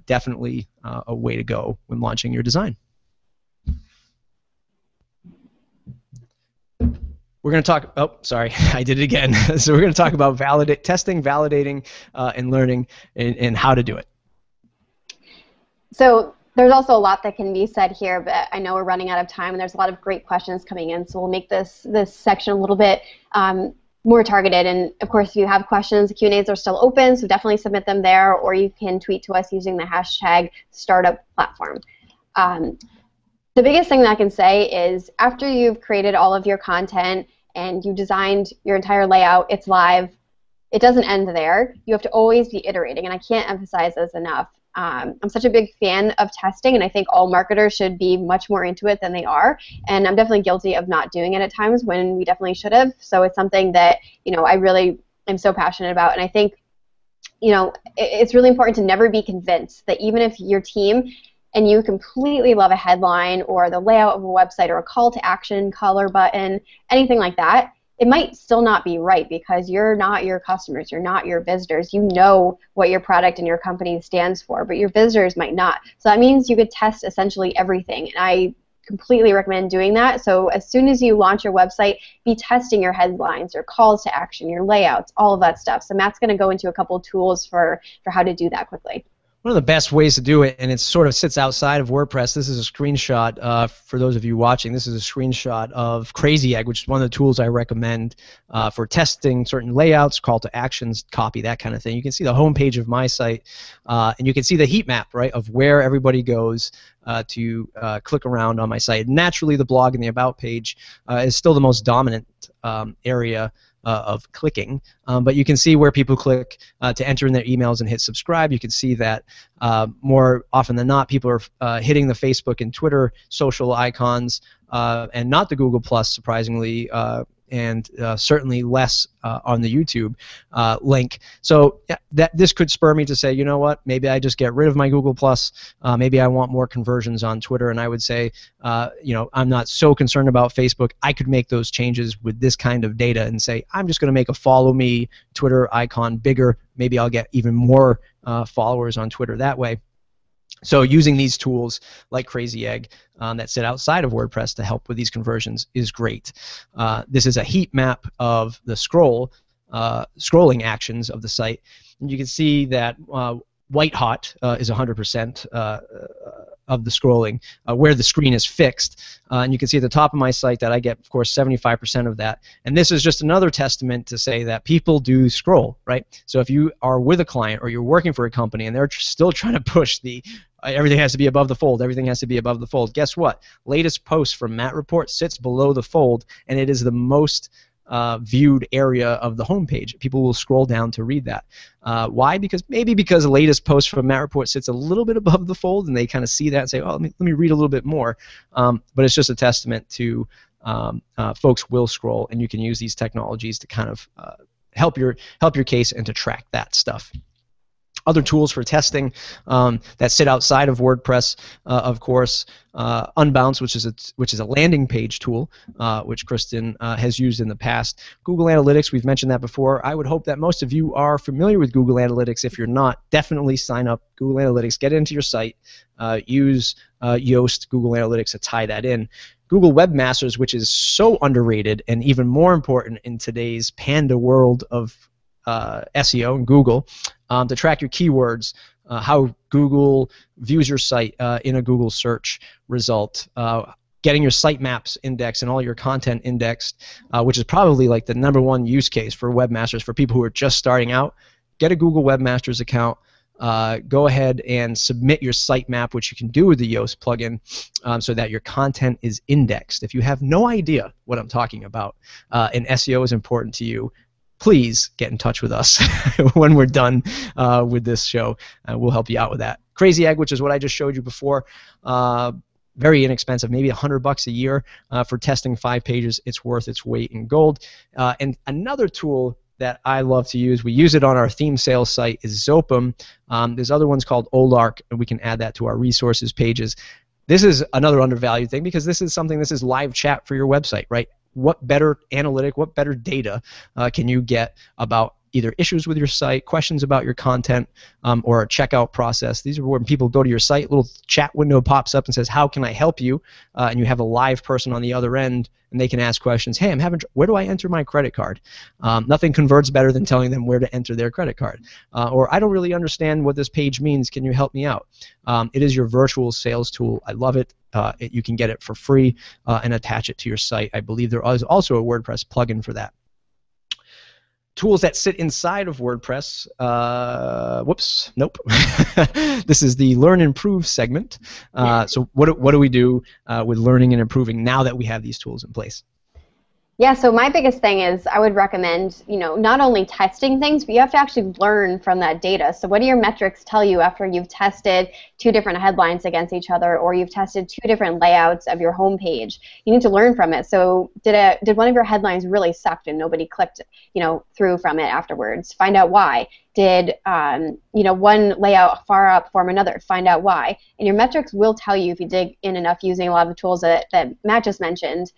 definitely a way to go when launching your design. We're going to talk, oh, sorry, I did it again. So we're going to talk about testing, validating, and learning, and how to do it. So there's also a lot that can be said here, but I know we're running out of time, and there's a lot of great questions coming in, so we'll make this section a little bit more targeted. And of course, if you have questions, the Q&As are still open, so definitely submit them there, or you can tweet to us using the hashtag #StartupPlatform. The biggest thing that I can say is after you've created all of your content and you designed your entire layout, it's live, it doesn't end there. You have to always be iterating, and I can't emphasize this enough. I'm such a big fan of testing, and I think all marketers should be much more into it than they are. And I'm definitely guilty of not doing it at times when we definitely should have. So it's something that, you know, I really am so passionate about. And I think, you know, it's really important to never be convinced that even if your team and you completely love a headline or the layout of a website or a call to action, color button, anything like that, it might still not be right because you're not your customers, you're not your visitors. You know what your product and your company stands for, but your visitors might not. So that means you could test essentially everything, and I completely recommend doing that. So as soon as you launch your website, be testing your headlines, your calls to action, your layouts, all of that stuff. So Matt's going to go into a couple tools for how to do that quickly. One of the best ways to do it, and it sort of sits outside of WordPress, this is a screenshot for those of you watching. This is a screenshot of Crazy Egg, which is one of the tools I recommend for testing certain layouts, call to actions, copy, that kind of thing. You can see the homepage of my site, and you can see the heat map, right, of where everybody goes to click around on my site. Naturally, the blog and the About page is still the most dominant area of clicking, but you can see where people click to enter in their emails and hit subscribe. You can see that more often than not, people are hitting the Facebook and Twitter social icons and not the Google Plus, surprisingly, and certainly less on the YouTube link. So yeah, this could spur me to say, you know what, maybe I just get rid of my Google Plus. Maybe I want more conversions on Twitter, and I would say, you know, I'm not so concerned about Facebook. I could make those changes with this kind of data and say, I'm just going to make a follow me Twitter icon bigger. Maybe I'll get even more followers on Twitter that way. So using these tools like Crazy Egg that sit outside of WordPress to help with these conversions is great. This is a heat map of the scrolling actions of the site. And you can see that white hot is 100% of the scrolling, where the screen is fixed. And you can see at the top of my site that I get, of course, 75% of that. And this is just another testament to say that people do scroll, right? So if you are with a client or you're working for a company and they're still trying to push the everything has to be above the fold, everything has to be above the fold, guess what? Latest post from Matt Report sits below the fold, and it is the most viewed area of the homepage. People will scroll down to read that. Why? Because the latest post from Matt Report sits a little bit above the fold, and they kind of see that and say, "Oh, let me read a little bit more." But it's just a testament to folks will scroll, and you can use these technologies to kind of help your case and to track that stuff. Other tools for testing that sit outside of WordPress, of course, Unbounce, which is a landing page tool, which Kristin has used in the past. Google Analytics, we've mentioned that before. I would hope that most of you are familiar with Google Analytics. If you're not, definitely sign up Google Analytics, get into your site, use Yoast Google Analytics to tie that in. Google Webmasters, which is so underrated and even more important in today's panda world of SEO and Google, to track your keywords, how Google views your site in a Google search result, getting your sitemaps indexed and all your content indexed, which is probably like the #1 use case for webmasters for people who are just starting out. Get a Google Webmasters account. Go ahead and submit your sitemap, which you can do with the Yoast plugin, so that your content is indexed. If you have no idea what I'm talking about and SEO is important to you, please get in touch with us when we're done with this show. We'll help you out with that. Crazy Egg, which is what I just showed you before, very inexpensive, maybe $100 a year for testing 5 pages. It's worth its weight in gold. And another tool that I love to use, we use it on our theme sales site, is Zopum. There's other ones called Olark, and we can add that to our resources pages. This is another undervalued thing because this is live chat for your website, right? What better analytic, what better data can you get about either issues with your site, questions about your content, or a checkout process? These are when people go to your site, a little chat window pops up and says, "How can I help you?" And you have a live person on the other end, and they can ask questions. "Hey, where do I enter my credit card?" Nothing converts better than telling them where to enter their credit card. Or, "I don't really understand what this page means. Can you help me out?" It is your virtual sales tool. I love it. You can get it for free and attach it to your site. I believe there is also a WordPress plugin for that. Tools that sit inside of WordPress. Whoops, nope. This is the Learn and Improve segment. So what do we do with learning and improving now that we have these tools in place? Yeah, so my biggest thing is I would recommend, not only testing things, but you have to actually learn from that data. So what do your metrics tell you after you've tested 2 different headlines against each other, or you've tested 2 different layouts of your homepage? You need to learn from it. So did one of your headlines really sucked and nobody clicked, through from it afterwards? Find out why. Did one layout far outperform another? Find out why. And your metrics will tell you if you dig in enough using a lot of the tools that Matt just mentioned.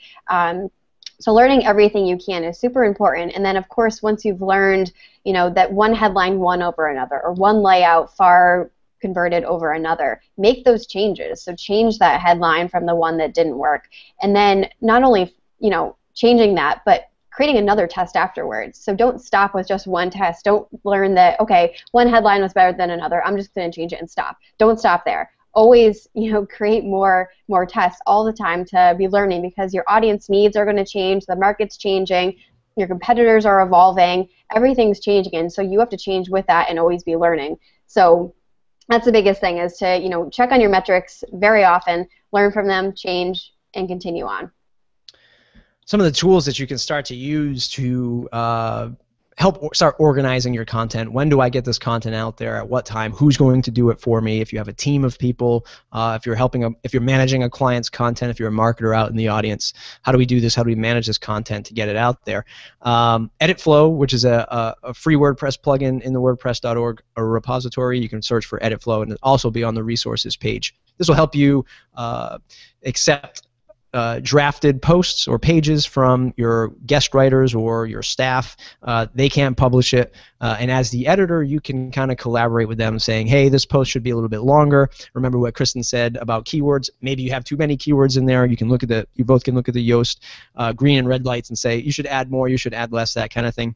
So learning everything you can is super important. And then, of course, once you've learned, that one headline won over another, or one layout far converted over another, make those changes. So change that headline from the one that didn't work. And then not only, changing that, but creating another test afterwards. So don't stop with just one test. Don't learn that, okay, one headline was better than another, I'm just going to change it and stop. Don't stop there. Always, create more tests all the time to be learning, because your audience needs are going to change, the market's changing, your competitors are evolving, everything's changing, and so you have to change with that and always be learning. So that's the biggest thing, is to check on your metrics very often, learn from them, change, and continue on. Some of the tools that you can start to use to help start organizing your content. When do I get this content out there? At what time? Who's going to do it for me? If you have a team of people, if you're managing a client's content, if you're a marketer out in the audience, how do we do this? How do we manage this content to get it out there? EditFlow, which is a free WordPress plugin in the WordPress.org repository. You can search for EditFlow, and it'll also be on the resources page. This will help you accept drafted posts or pages from your guest writers or your staff. They can't publish it, and as the editor, you can kind of collaborate with them, saying, "Hey, this post should be a little bit longer. Remember what Kristin said about keywords? Maybe you have too many keywords in there. You both can look at the Yoast green and red lights and say you should add more, you should add less, that kind of thing."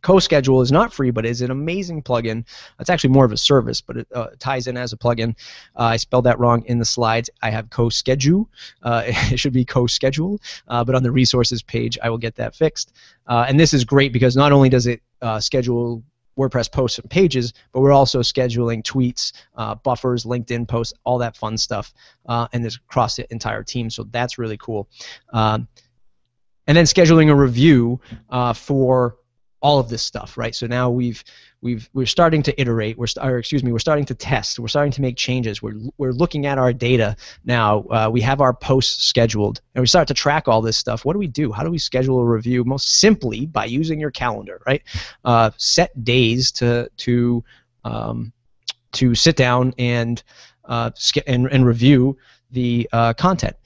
CoSchedule is not free, but is an amazing plugin. It's actually more of a service, but it ties in as a plugin. I spelled that wrong in the slides. I have CoSchedule. It should be CoSchedule, but on the resources page, I will get that fixed. And this is great because not only does it schedule WordPress posts and pages, but we're also scheduling tweets, buffers, LinkedIn posts, all that fun stuff, and it's across the entire team. So that's really cool. And then scheduling a review for all of this stuff, right? So now we're starting to iterate. We're starting to test. We're starting to make changes. We're looking at our data now. We have our posts scheduled, and we start to track all this stuff. What do we do? How do we schedule a review? Most simply by using your calendar, right? Set days to sit down and review the content.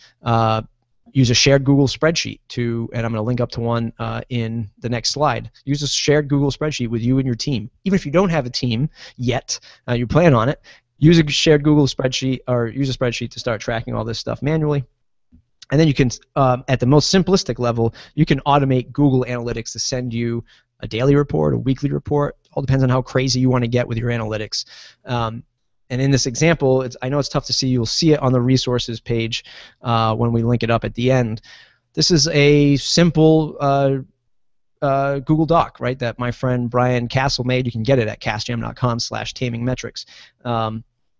Use a shared Google spreadsheet and I'm going to link up to one in the next slide. Use a shared Google spreadsheet with you and your team. Even if you don't have a team yet, you plan on it, use a shared Google spreadsheet or use a spreadsheet to start tracking all this stuff manually. And then you can, at the most simplistic level, you can automate Google Analytics to send you a daily report, a weekly report. All depends on how crazy you want to get with your analytics. And in this example, I know it's tough to see. You'll see it on the resources page when we link it up at the end. This is a simple Google Doc, right, that my friend Brian Castle made. You can get it at castjam.com/tamingmetrics.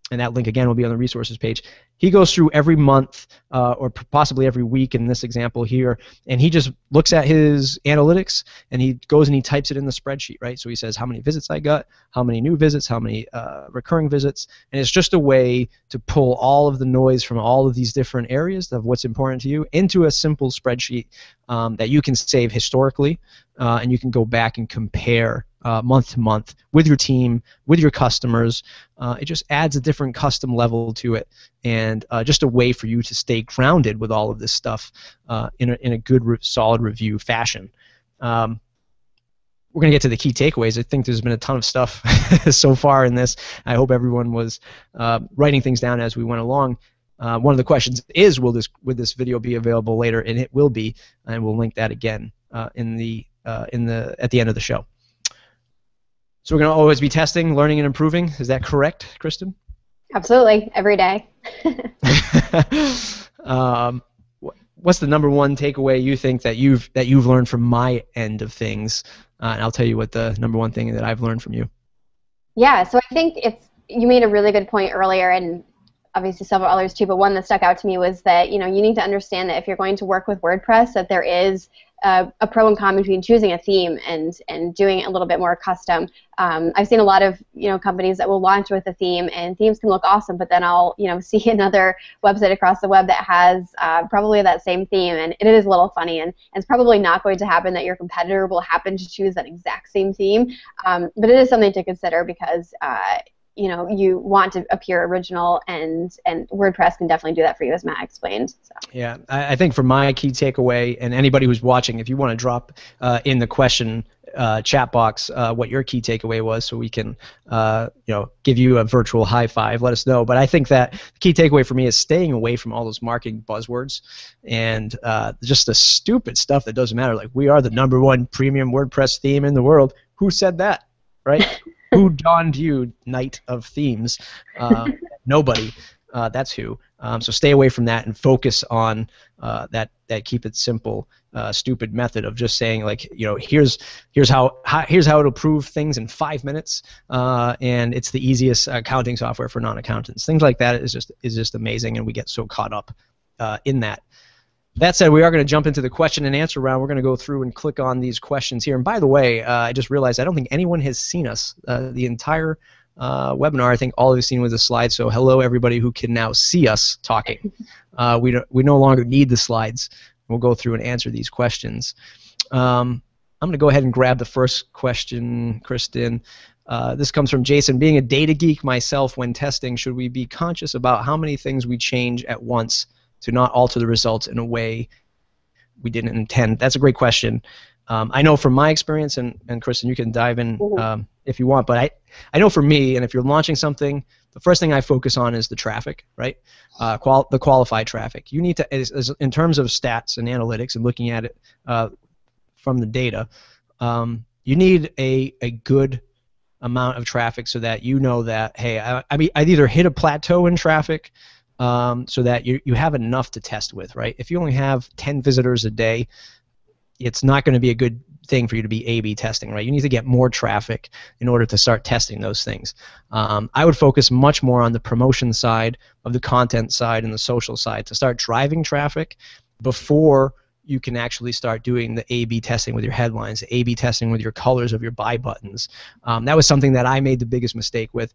And that link, again, will be on the resources page. He goes through every month or possibly every week in this example here, and he just looks at his analytics, and he goes and he types it in the spreadsheet, right? So he says how many visits I got, how many new visits, how many recurring visits, and it's just a way to pull all of the noise from all of these different areas of what's important to you into a simple spreadsheet that you can save historically, and you can go back and compare month to month with your team, with your customers. It just adds a different custom level to it, and just a way for you to stay grounded with all of this stuff in a good, solid review fashion. We're going to get to the key takeaways. I think there's been a ton of stuff so far in this. I hope everyone was writing things down as we went along. One of the questions is, will this video be available later? And it will be, and we'll link that again at the end of the show. So we're going to always be testing, learning, and improving. Is that correct, Kristin? Absolutely, every day. What's the number one takeaway you think that you've learned from my end of things? And I'll tell you what the number one thing that I've learned from you. Yeah, so I think you made a really good point earlier, and obviously several others too, but one that stuck out to me was that you need to understand that if you're going to work with WordPress, that there is a pro and con between choosing a theme and doing it a little bit more custom. I've seen a lot of companies that will launch with a theme, and themes can look awesome, but then I'll see another website across the web that has probably that same theme, and it is a little funny, and it's probably not going to happen that your competitor will happen to choose that exact same theme, but it is something to consider because you want to appear original, and WordPress can definitely do that for you, as Matt explained. So. Yeah, I think for my key takeaway, and anybody who's watching, if you want to drop in the question chat box what your key takeaway was, so we can give you a virtual high five, let us know. But I think that the key takeaway for me is staying away from all those marketing buzzwords and just the stupid stuff that doesn't matter. Like, we are the #1 premium WordPress theme in the world. Who said that, right? Who donned you, knight of themes? Nobody. That's who. So stay away from that and focus on that keep it simple, stupid method of just saying, like, here's how it'll prove things in 5 minutes, and it's the easiest accounting software for non-accountants. Things like that is just amazing, and we get so caught up in that. That said, we are going to jump into the question and answer round. We're going to go through and click on these questions here. And by the way, I just realized I don't think anyone has seen us the entire webinar. I think all of you have seen was a slide. So hello, everybody who can now see us talking. We no longer need the slides. We'll go through and answer these questions. I'm going to go ahead and grab the first question, Kristin. This comes from Jason. Being a data geek myself when testing, should we be conscious about how many things we change at once to not alter the results in a way we didn't intend? That's a great question. I know from my experience, and Kristin, you can dive in if you want, but I know for me, and if you're launching something, the first thing I focus on is the traffic, right? The qualified traffic. You need to, in terms of stats and analytics and looking at it from the data, you need a good amount of traffic so that you know that, hey, I mean, I'd either hit a plateau in traffic so that you have enough to test with, right? If you only have 10 visitors a day, it's not going to be a good thing for you to be A/B testing, right? You need to get more traffic in order to start testing those things. I would focus much more on the promotion side of the content side and the social side to start driving traffic before you can actually start doing the A/B testing with your headlines, the A/B testing with your colors of your buy buttons. That was something that I made the biggest mistake with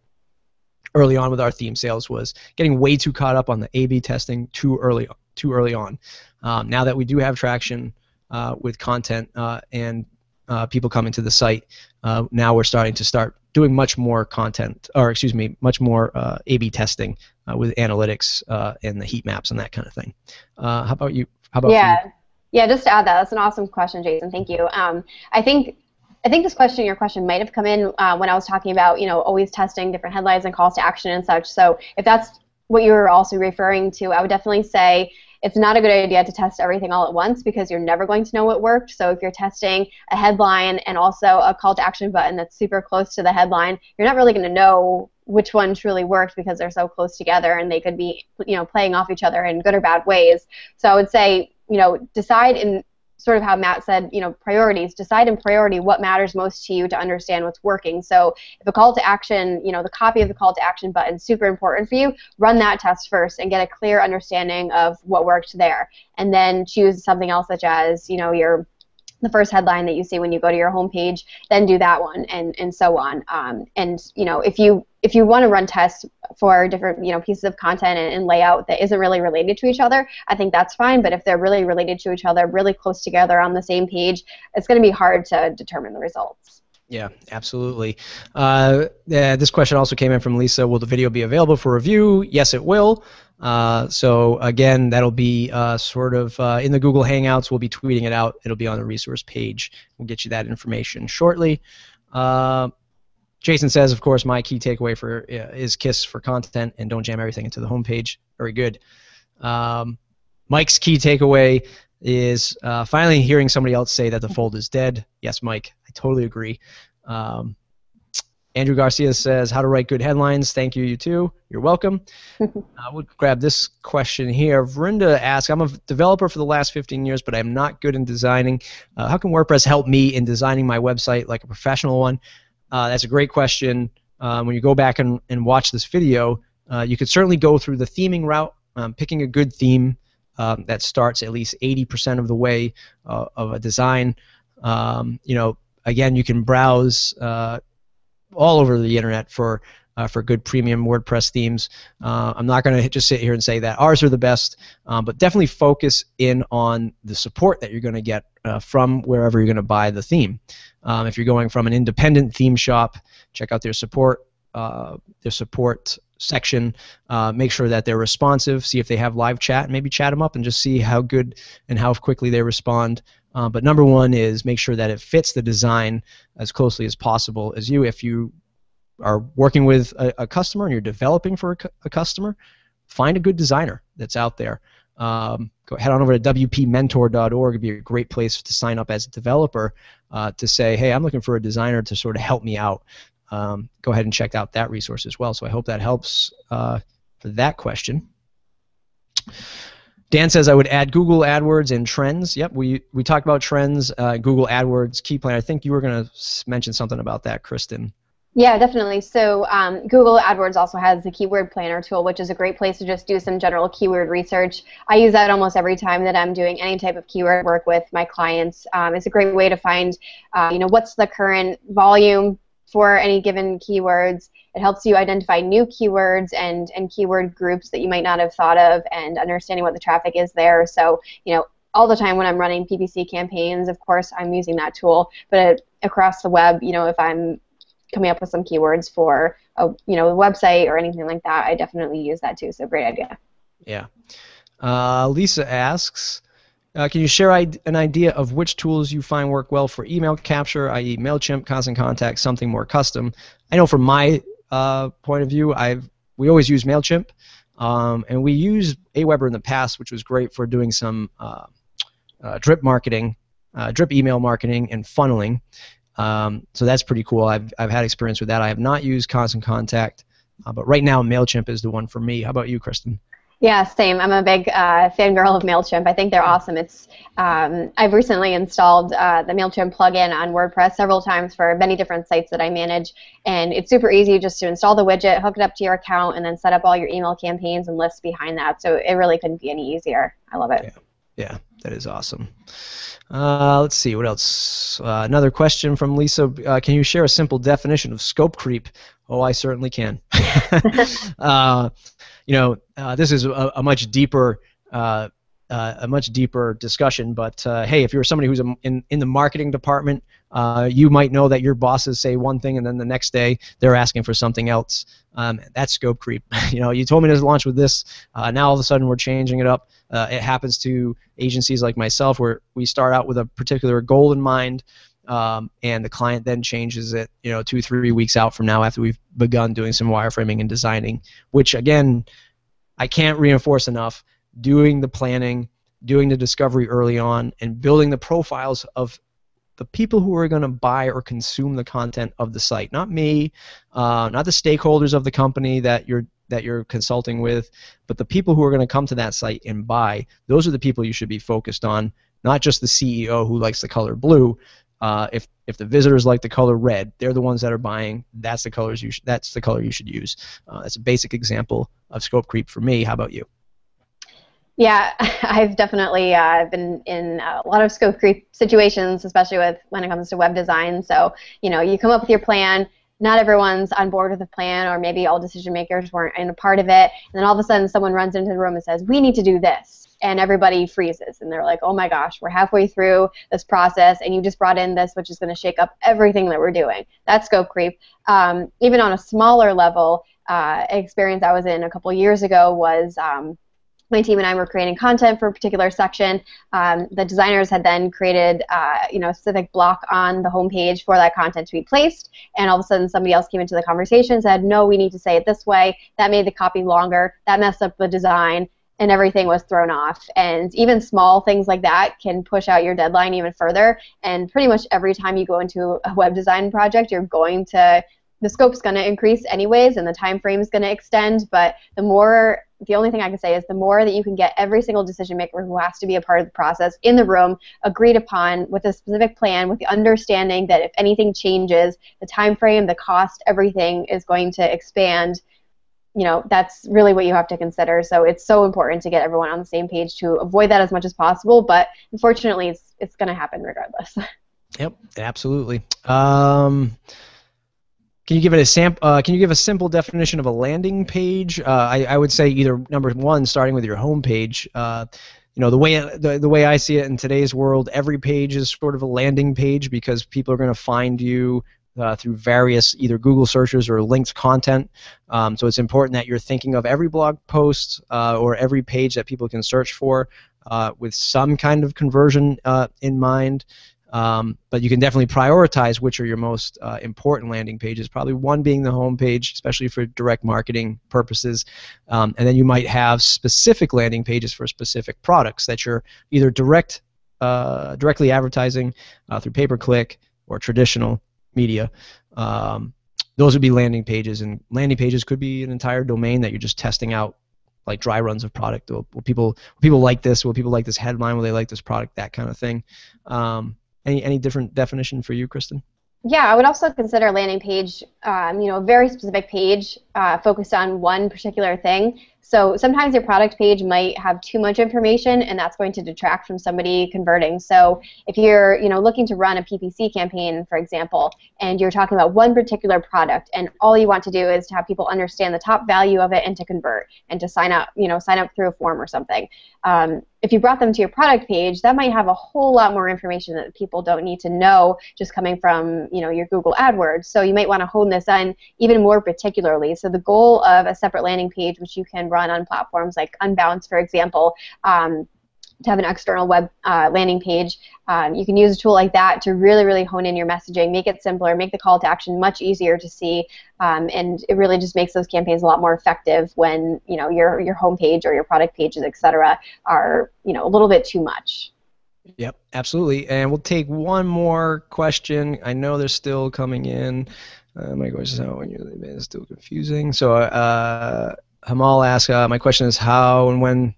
early on with our theme sales, was getting way too caught up on the A/B testing too early on. Now that we do have traction with content and people coming to the site, now we're starting to doing much more content, or excuse me, much more A/B testing with analytics and the heat maps and that kind of thing. How about you? How about yeah. you? Yeah, just to add that, that's an awesome question, Jason. Thank you. I think your question might have come in when I was talking about, always testing different headlines and calls to action and such. So if that's what you were also referring to, I would definitely say it's not a good idea to test everything all at once, because you're never going to know what worked. So if you're testing a headline and also a call to action button that's super close to the headline, you're not really going to know which one truly worked, because they're so close together and they could be, playing off each other in good or bad ways. So I would say, decide in sort of how Matt said, priorities. Decide in priority what matters most to you to understand what's working. So if a call to action, the copy of the call to action button is super important for you, run that test first and get a clear understanding of what worked there. And then choose something else, such as, the first headline that you see when you go to your homepage, then do that one, and so on. And if you want to run tests for different pieces of content and layout that isn't really related to each other, I think that's fine. But if they're really related to each other, really close together on the same page, it's going to be hard to determine the results. Yeah, absolutely. This question also came in from Lisa. Will the video be available for review? Yes, it will. So again, that'll be sort of in the Google Hangouts. We'll be tweeting it out. It'll be on the resource page. We'll get you that information shortly. Jason says, of course, my key takeaway is KISS for content and don't jam everything into the homepage. Very good. Mike's key takeaway is finally hearing somebody else say that the fold is dead. Yes, Mike, I totally agree. Andrew Garcia says, how to write good headlines. Thank you, you too. You're welcome. We'll grab this question here. Verinda asks, I'm a developer for the last 15 years, but I'm not good in designing. How can WordPress help me in designing my website like a professional one? That's a great question. When you go back and watch this video, you could certainly go through the theming route, picking a good theme that starts at least 80% of the way of a design. Again, you can browse all over the internet for good premium WordPress themes. I'm not going to just sit here and say that ours are the best, but definitely focus in on the support that you're going to get from wherever you're going to buy the theme. If you're going from an independent theme shop, check out their support section. Make sure that they're responsive. See if they have live chat, and maybe chat them up and just see how good and how quickly they respond. But number one is make sure that it fits the design as closely as possible as you. If you are working with a customer and you're developing for a customer, find a good designer that's out there. Go head on over to wpmentor.org. It'd be a great place to sign up as a developer to say, hey, I'm looking for a designer to sort of help me out. Go ahead and check out that resource as well. So I hope that helps for that question. Dan says I would add Google AdWords and trends. Yep, we talked about trends, Google AdWords, Key Planner. I think you were going to mention something about that, Kristin. Yeah, definitely. So Google AdWords also has the Keyword Planner tool, which is a great place to just do some general keyword research. I use that almost every time that I'm doing any type of keyword work with my clients. It's a great way to find, what's the current volume for any given keywords. It helps you identify new keywords and keyword groups that you might not have thought of, and understanding what the traffic is there. So, all the time when I'm running PPC campaigns, of course, I'm using that tool. But across the web, if I'm coming up with some keywords for a website or anything like that, I definitely use that too. So great idea. Yeah. Lisa asks, can you share an idea of which tools you find work well for email capture, i.e. MailChimp, Constant Contact, something more custom? I know from my point of view, we always use MailChimp, and we used Aweber in the past, which was great for doing some drip marketing, drip email marketing and funneling. So that's pretty cool. I've had experience with that. I have not used Constant Contact, but right now MailChimp is the one for me. How about you, Kristin? Yeah, same. I'm a big fangirl of MailChimp. I think they're awesome. I've recently installed the MailChimp plugin on WordPress several times for many different sites that I manage, and it's super easy just to install the widget, hook it up to your account, and then set up all your email campaigns and lists behind that. So it really couldn't be any easier. I love it. Yeah, that is awesome. Let's see, what else? Another question from Lisa. Can you share a simple definition of scope creep? Oh, I certainly can. This is a much deeper discussion. But hey, if you're somebody who's in the marketing department, you might know that your bosses say one thing and then the next day they're asking for something else. That's scope creep. You told me to launch with this. Now all of a sudden we're changing it up. It happens to agencies like myself where we start out with a particular goal in mind. And the client then changes it, 2-3 weeks out from now after we've begun doing some wireframing and designing, which again, I can't reinforce enough. Doing the planning, doing the discovery early on, and building the profiles of the people who are going to buy or consume the content of the site. Not me, not the stakeholders of the company that you're consulting with, but the people who are going to come to that site and buy. Those are the people you should be focused on, not just the CEO who likes the color blue. If the visitors like the color red, they're the ones that are buying. That's the color you should use. That's a basic example of scope creep for me. How about you? Yeah, I've definitely been in a lot of scope creep situations, especially when it comes to web design. So, you come up with your plan, not everyone's on board with the plan, or maybe all decision makers weren't in a part of it, and then all of a sudden someone runs into the room and says, we need to do this, and everybody freezes, and they're like, oh my gosh, we're halfway through this process, and you just brought in this, which is going to shake up everything that we're doing. That's scope creep. Even on a smaller level, experience I was in a couple years ago was my team and I were creating content for a particular section. The designers had then created a specific block on the homepage for that content to be placed, and all of a sudden somebody else came into the conversation and said, no, we need to say it this way. That made the copy longer. That messed up the design, and everything was thrown off. And even small things like that can push out your deadline even further, and pretty much every time you go into a web design project, the scope's going to increase anyways, and the time frame is going to extend, but the only thing I can say is the more that you can get every single decision maker who has to be a part of the process in the room, agreed upon with a specific plan, with the understanding that if anything changes, the time frame, the cost, everything is going to expand. That's really what you have to consider. So it's so important to get everyone on the same page to avoid that as much as possible, but unfortunately it's going to happen regardless. Yep, absolutely. Can you give a simple definition of a landing page? I would say either number one, starting with your home page. The way I see it in today's world, every page is sort of a landing page because people are going to find you through various either Google searches or linked content. So it's important that you're thinking of every blog post or every page that people can search for with some kind of conversion in mind. But you can definitely prioritize which are your most important landing pages, probably one being the home page, especially for direct marketing purposes. And then you might have specific landing pages for specific products that you're either directly advertising through pay-per-click or traditional media. Those would be landing pages, and landing pages could be an entire domain that you're just testing out, like dry runs of product. Will people like this? Will people like this headline? Will they like this product? That kind of thing. Any different definition for you, Kristin? Yeah, I would also consider a landing page, a very specific page focused on one particular thing. So sometimes your product page might have too much information, and that's going to detract from somebody converting. So if you're, looking to run a PPC campaign, for example, and you're talking about one particular product, and all you want to do is to have people understand the top value of it and to convert and to sign up through a form or something. If you brought them to your product page, that might have a whole lot more information that people don't need to know just coming from, your Google AdWords. So you might want to hone this on even more particularly. So the goal of a separate landing page, which you can run on platforms like Unbounce, for example, to have an external web landing page, you can use a tool like that to really, really hone in your messaging, make it simpler, make the call to action much easier to see, and it really just makes those campaigns a lot more effective when your homepage or your product pages, etc., are a little bit too much. Yep, absolutely. And we'll take one more question. I know they're still coming in. My question is how when it's still confusing. So Hamal asks, my question is how and when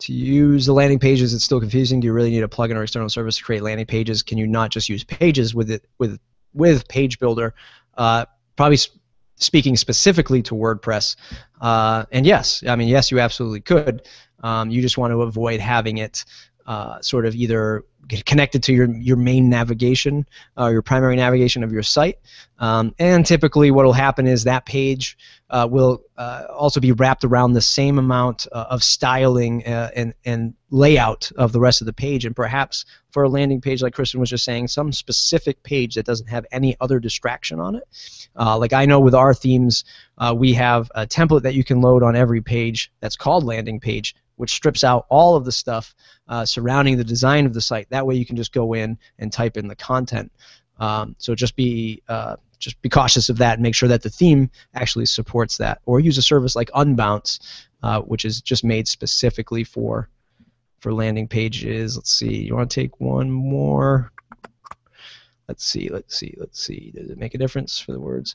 to use the landing pages. It's still confusing. Do you really need a plugin or external service to create landing pages? Can you not just use Pages with Page Builder? Probably speaking specifically to WordPress. And yes, I mean, yes, you absolutely could. You just want to avoid having it sort of either get connected to your main navigation, your primary navigation of your site. And typically what will happen is that page will also be wrapped around the same amount of styling and layout of the rest of the page, and perhaps for a landing page like Kristin was just saying, some specific page that doesn't have any other distraction on it. Like I know with our themes, we have a template that you can load on every page that's called landing page, which strips out all of the stuff surrounding the design of the site. That way you can just go in and type in the content. So just be cautious of that and make sure that the theme actually supports that. Or use a service like Unbounce, which is just made specifically for landing pages. Let's see. You want to take one more? Let's see. Does it make a difference for the words?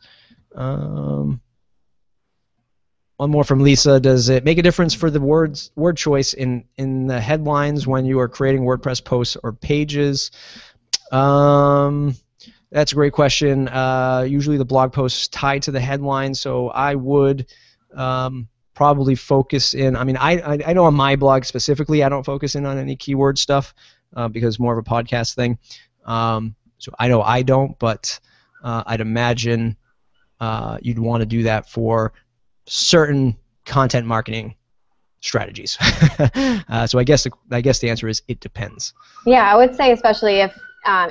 One more from Lisa. Does it make a difference for the word choice in the headlines when you are creating WordPress posts or pages? That's a great question. Usually the blog posts tied to the headline, so I would probably focus in. I mean, I know on my blog specifically, I don't focus in on any keyword stuff because it's more of a podcast thing. So I know I don't, but I'd imagine you'd want to do that for certain content marketing strategies. So I guess the answer is it depends. Yeah, I would say especially if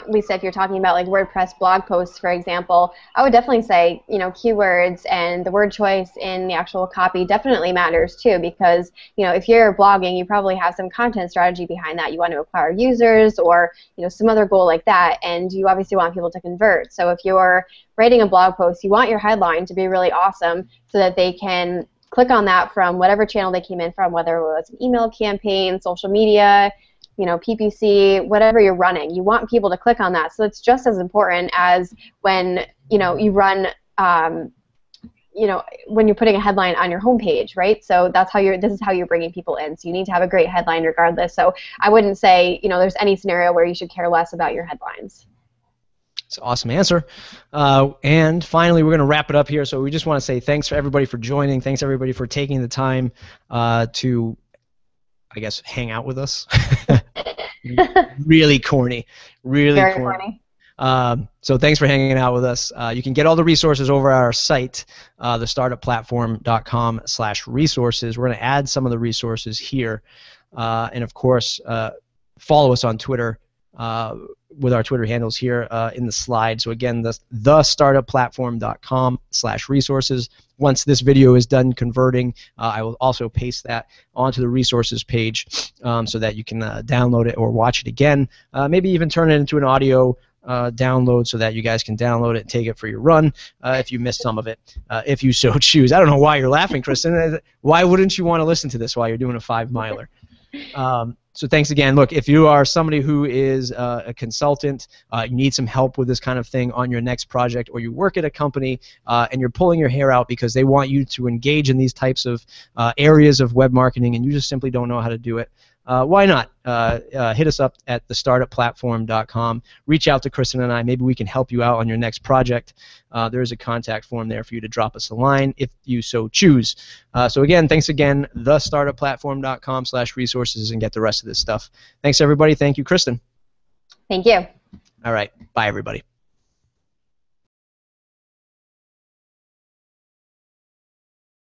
Lisa, if you're talking about like WordPress blog posts, for example, I would definitely say, you know, keywords and the word choice in the actual copy definitely matters too, because, you know, if you're blogging, you probably have some content strategy behind that. You want to acquire users or, you know, some other goal like that, and you obviously want people to convert. So if you're writing a blog post, you want your headline to be really awesome so that they can click on that from whatever channel they came in from, whether it was an email campaign, social media, you know, PPC, whatever you're running. You want people to click on that. So it's just as important as when, you know, you run, you know, when you're putting a headline on your homepage, right? So that's how this is how you're bringing people in. So you need to have a great headline regardless. So I wouldn't say, you know, there's any scenario where you should care less about your headlines. It's an awesome answer. And finally, we're going to wrap it up here. So we just want to say thanks for everybody for joining. Thanks everybody for taking the time to, I guess, hang out with us. Really corny. Really Very corny. So thanks for hanging out with us. You can get all the resources over at our site, thestartupplatform.com/resources. We're going to add some of the resources here. And of course, follow us on Twitter with our Twitter handles here in the slide. So again, thestartupplatform.com/resources. Once this video is done converting, I will also paste that onto the resources page so that you can download it or watch it again. Maybe even turn it into an audio download so that you guys can download it and take it for your run if you missed some of it, if you so choose. I don't know why you're laughing, Kristin. Why wouldn't you want to listen to this while you're doing a 5-miler? So thanks again. Look, if you are somebody who is a consultant, you need some help with this kind of thing on your next project, or you work at a company and you're pulling your hair out because they want you to engage in these types of areas of web marketing and you just simply don't know how to do it, why not hit us up at thestartupplatform.com. Reach out to Kristin and I. Maybe we can help you out on your next project. There is a contact form there for you to drop us a line if you so choose. So again, thanks again, thestartupplatform.com/resources, and get the rest of this stuff. Thanks, everybody. Thank you, Kristin. Thank you. All right. Bye, everybody.